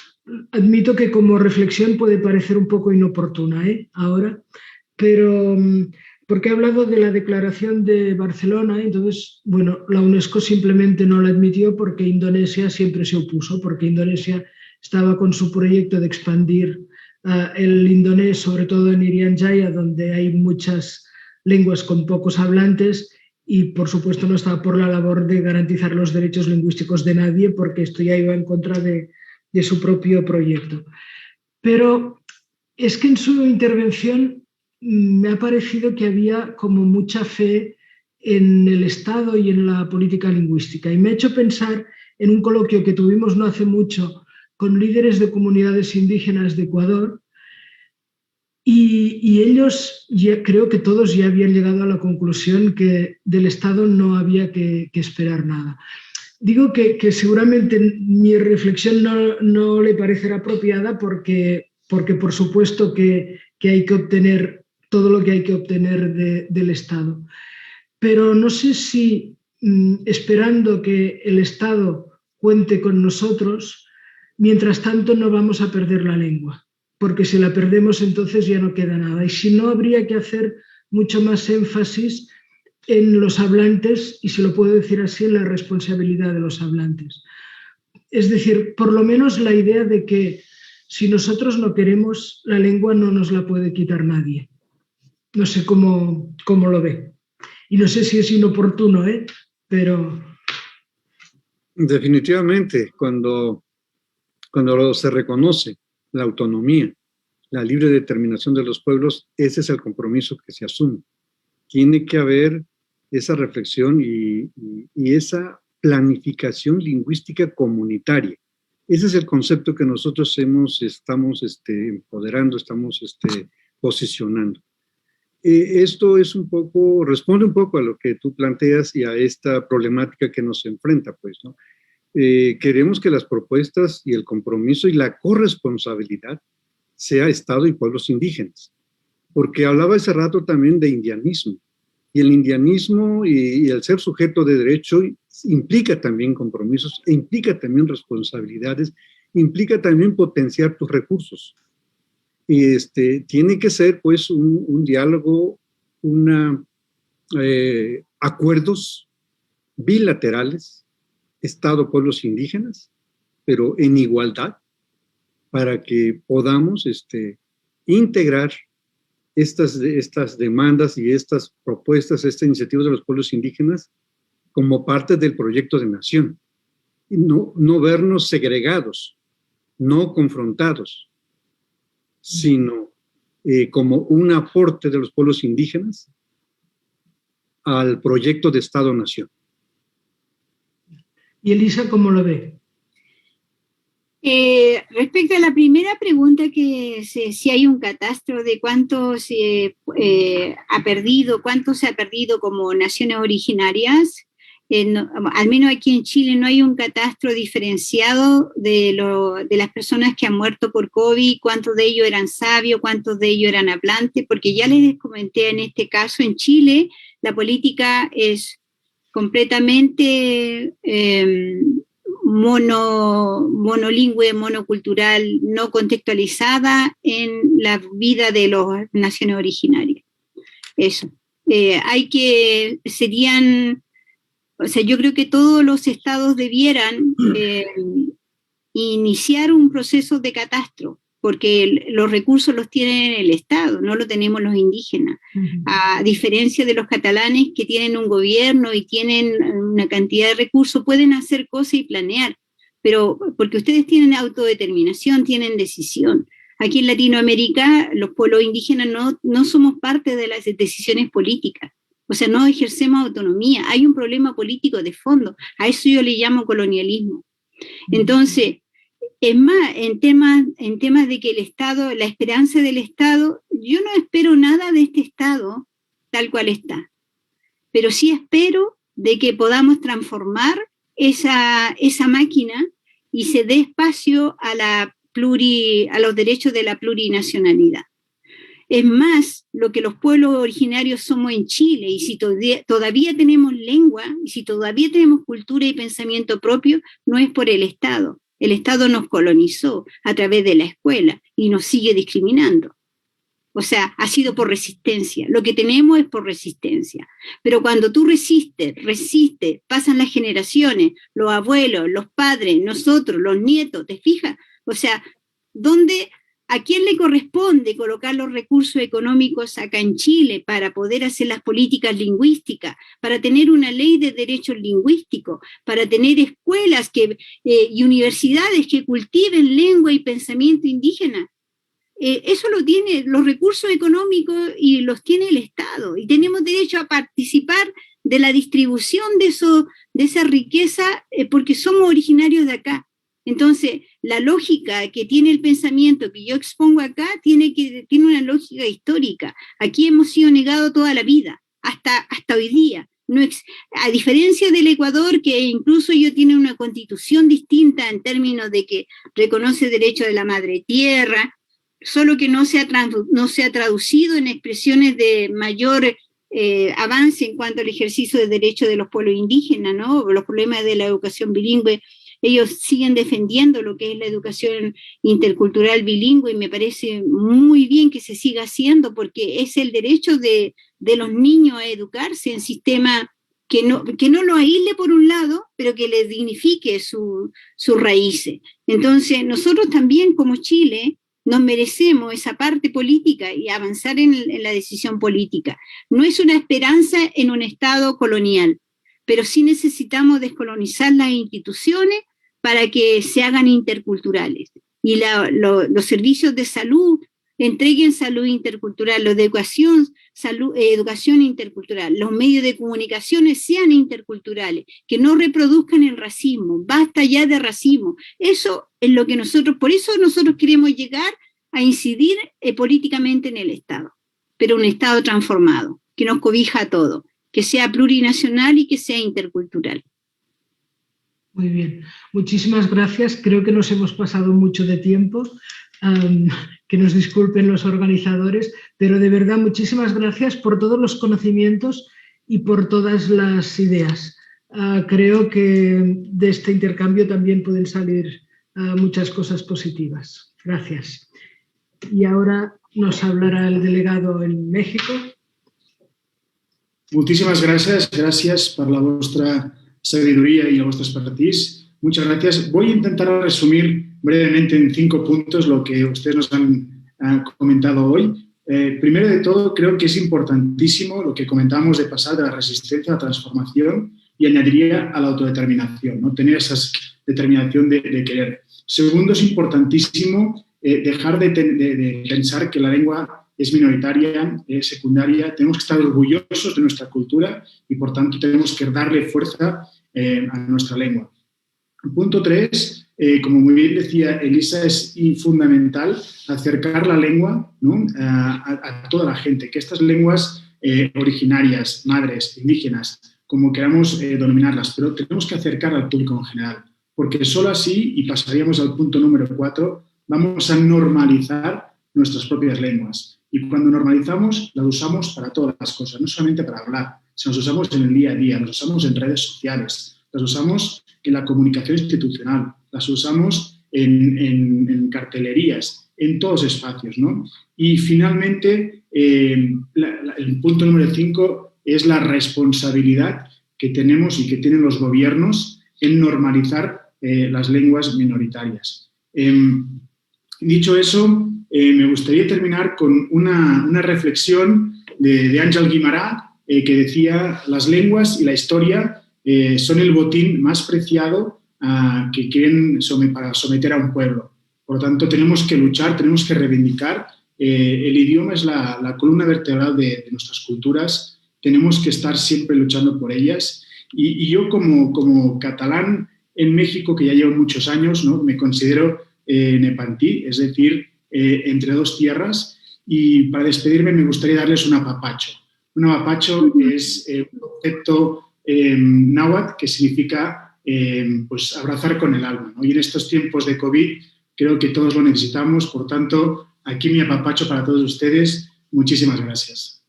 admito que como reflexión puede parecer un poco inoportuna ahora, pero porque he hablado de la Declaración de Barcelona, entonces, bueno, la UNESCO simplemente no la admitió porque Indonesia siempre se opuso, porque Indonesia estaba con su proyecto de expandir el indonés, sobre todo en Irian Jaya, donde hay muchas lenguas con pocos hablantes, y por supuesto no estaba por la labor de garantizar los derechos lingüísticos de nadie, porque esto ya iba en contra de su propio proyecto. Pero es que en su intervención me ha parecido que había como mucha fe en el Estado y en la política lingüística, y me ha hecho pensar en un coloquio que tuvimos no hace mucho con líderes de comunidades indígenas de Ecuador, y ellos, creo que todos ya habían llegado a la conclusión que del Estado no había que esperar nada. Digo que seguramente mi reflexión no le parecerá apropiada porque por supuesto que hay que obtener todo lo que hay que obtener del Estado. Pero no sé si esperando que el Estado cuente con nosotros, mientras tanto no vamos a perder la lengua, porque si la perdemos entonces ya no queda nada. Y si no, habría que hacer mucho más énfasis en los hablantes, y se lo puedo decir así, en la responsabilidad de los hablantes. Es decir, por lo menos la idea de que si nosotros no queremos, la lengua no nos la puede quitar nadie. No sé cómo lo ve. Y no sé si es inoportuno, pero... Definitivamente, cuando se reconoce la autonomía, la libre determinación de los pueblos, ese es el compromiso que se asume. Tiene que haber esa reflexión y esa planificación lingüística comunitaria. Ese es el concepto que nosotros estamos empoderando, estamos posicionando. Esto es responde un poco a lo que tú planteas y a esta problemática que nos enfrenta, pues, ¿no? Queremos que las propuestas y el compromiso y la corresponsabilidad sea Estado y pueblos indígenas, porque hablaba hace rato también de indianismo. Y el indianismo y el ser sujeto de derecho implica también compromisos, e implica también responsabilidades, implica también potenciar tus recursos. Y tiene que ser pues un diálogo, acuerdos bilaterales, Estado, pueblos indígenas, pero en igualdad, para que podamos integrar estas demandas y estas propuestas, estas iniciativas de los pueblos indígenas como parte del proyecto de nación. Y no vernos segregados, no confrontados, sino como un aporte de los pueblos indígenas al proyecto de Estado-Nación. ¿Y Elisa cómo lo ve? Respecto a la primera pregunta, que si hay un catastro de cuánto se ha perdido como naciones originarias, al menos aquí en Chile no hay un catastro diferenciado de las personas que han muerto por COVID, cuántos de ellos eran sabios, cuántos de ellos eran hablantes, porque ya les comenté en este caso, en Chile la política es completamente monolingüe, monocultural, no contextualizada en la vida de las naciones originarias. Eso. Yo creo que todos los estados debieran iniciar un proceso de catastro, porque los recursos los tiene el Estado, no los tenemos los indígenas. A diferencia de los catalanes, que tienen un gobierno y tienen una cantidad de recursos, pueden hacer cosas y planear, pero porque ustedes tienen autodeterminación, tienen decisión. Aquí en Latinoamérica, los pueblos indígenas no somos parte de las decisiones políticas, o sea, no ejercemos autonomía. Hay un problema político de fondo, a eso yo le llamo colonialismo. Entonces, es más, en temas de que el Estado, la esperanza del Estado, yo no espero nada de este Estado tal cual está, pero sí espero de que podamos transformar esa máquina y se dé espacio a los derechos de la plurinacionalidad. Es más, lo que los pueblos originarios somos en Chile, y si todavía tenemos lengua, y si todavía tenemos cultura y pensamiento propio, no es por el Estado. El Estado nos colonizó a través de la escuela y nos sigue discriminando. O sea, ha sido por resistencia. Lo que tenemos es por resistencia. Pero cuando tú resistes, pasan las generaciones, los abuelos, los padres, nosotros, los nietos, ¿te fijas? O sea, ¿a quién le corresponde colocar los recursos económicos acá en Chile para poder hacer las políticas lingüísticas, para tener una ley de derechos lingüísticos, para tener escuelas y universidades que cultiven lengua y pensamiento indígena? Eso lo tiene, los recursos económicos, y los tiene el Estado, y tenemos derecho a participar de la distribución de esa riqueza porque somos originarios de acá. Entonces, la lógica que tiene el pensamiento que yo expongo acá tiene una lógica histórica. Aquí hemos sido negados toda la vida, hasta hoy día. A diferencia del Ecuador, que incluso ellos tienen una constitución distinta en términos de que reconoce el derecho de la madre tierra, solo que no se ha traducido en expresiones de mayor avance en cuanto al ejercicio de derechos de los pueblos indígenas, ¿no? Los problemas de la educación bilingüe. Ellos siguen defendiendo lo que es la educación intercultural bilingüe, y me parece muy bien que se siga haciendo, porque es el derecho de los niños a educarse en sistema que no lo aísle por un lado, pero que les dignifique sus raíces. Entonces, nosotros también como Chile nos merecemos esa parte política y avanzar en la decisión política. No es una esperanza en un Estado colonial, pero sí necesitamos descolonizar las instituciones para que se hagan interculturales. Y los servicios de salud entreguen salud intercultural, los de educación intercultural, los medios de comunicaciones sean interculturales, que no reproduzcan el racismo, basta ya de racismo. Eso es lo que por eso nosotros queremos llegar a incidir políticamente en el Estado, pero un Estado transformado, que nos cobija a todo, que sea plurinacional y que sea intercultural. Muy bien, muchísimas gracias. Creo que nos hemos pasado mucho de tiempo, que nos disculpen los organizadores, pero de verdad muchísimas gracias por todos los conocimientos y por todas las ideas. Creo que de este intercambio también pueden salir muchas cosas positivas. Gracias. Y ahora nos hablará el delegado en México. Muchísimas gracias. Gracias por la vuestra sabiduría y la vuestra expertise. Muchas gracias. Voy a intentar resumir brevemente en 5 puntos lo que ustedes nos han comentado hoy. Primero de todo, creo que es importantísimo lo que comentamos de pasar de la resistencia a la transformación y añadiría a la autodeterminación, ¿no? Tener esa determinación de querer. Segundo, es importantísimo dejar de pensar que la lengua es minoritaria, es secundaria. Tenemos que estar orgullosos de nuestra cultura y, por tanto, tenemos que darle fuerza a nuestra lengua. Punto 3, como muy bien decía Elisa, es fundamental acercar la lengua, ¿no?, a toda la gente, que estas lenguas originarias, madres, indígenas, como queramos denominarlas, pero tenemos que acercar al público en general, porque solo así, y pasaríamos al punto número 4, vamos a normalizar nuestras propias lenguas. Y cuando normalizamos, las usamos para todas las cosas, no solamente para hablar, sino las usamos en el día a día, las usamos en redes sociales, las usamos en la comunicación institucional, las usamos en cartelerías, en todos espacios, ¿no? Y finalmente, el punto número 5 es la responsabilidad que tenemos y que tienen los gobiernos en normalizar las lenguas minoritarias. Dicho eso, me gustaría terminar con una reflexión de Àngel Guimarà, que decía: las lenguas y la historia son el botín más preciado que quieren para someter a un pueblo. Por lo tanto, tenemos que luchar, tenemos que reivindicar. El idioma es la columna vertebral de nuestras culturas. Tenemos que estar siempre luchando por ellas. Y yo, como catalán en México, que ya llevo muchos años, ¿no?, me considero nepantí, es decir, entre dos tierras. Y para despedirme me gustaría darles un apapacho. Un apapacho es un concepto náhuatl que significa pues abrazar con el alma, ¿no? Y en estos tiempos de COVID creo que todos lo necesitamos. Por tanto, aquí mi apapacho para todos ustedes. Muchísimas gracias.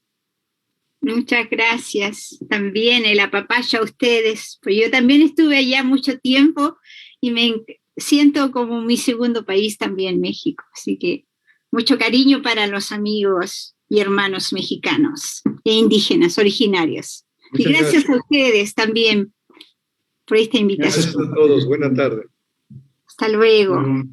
Muchas gracias. También el apapacho a ustedes. Pues yo también estuve allá mucho tiempo y me siento como mi segundo país también, México. Así que mucho cariño para los amigos y hermanos mexicanos e indígenas originarios. Y gracias a ustedes también por esta invitación. Gracias a todos. Buena tarde. Hasta luego.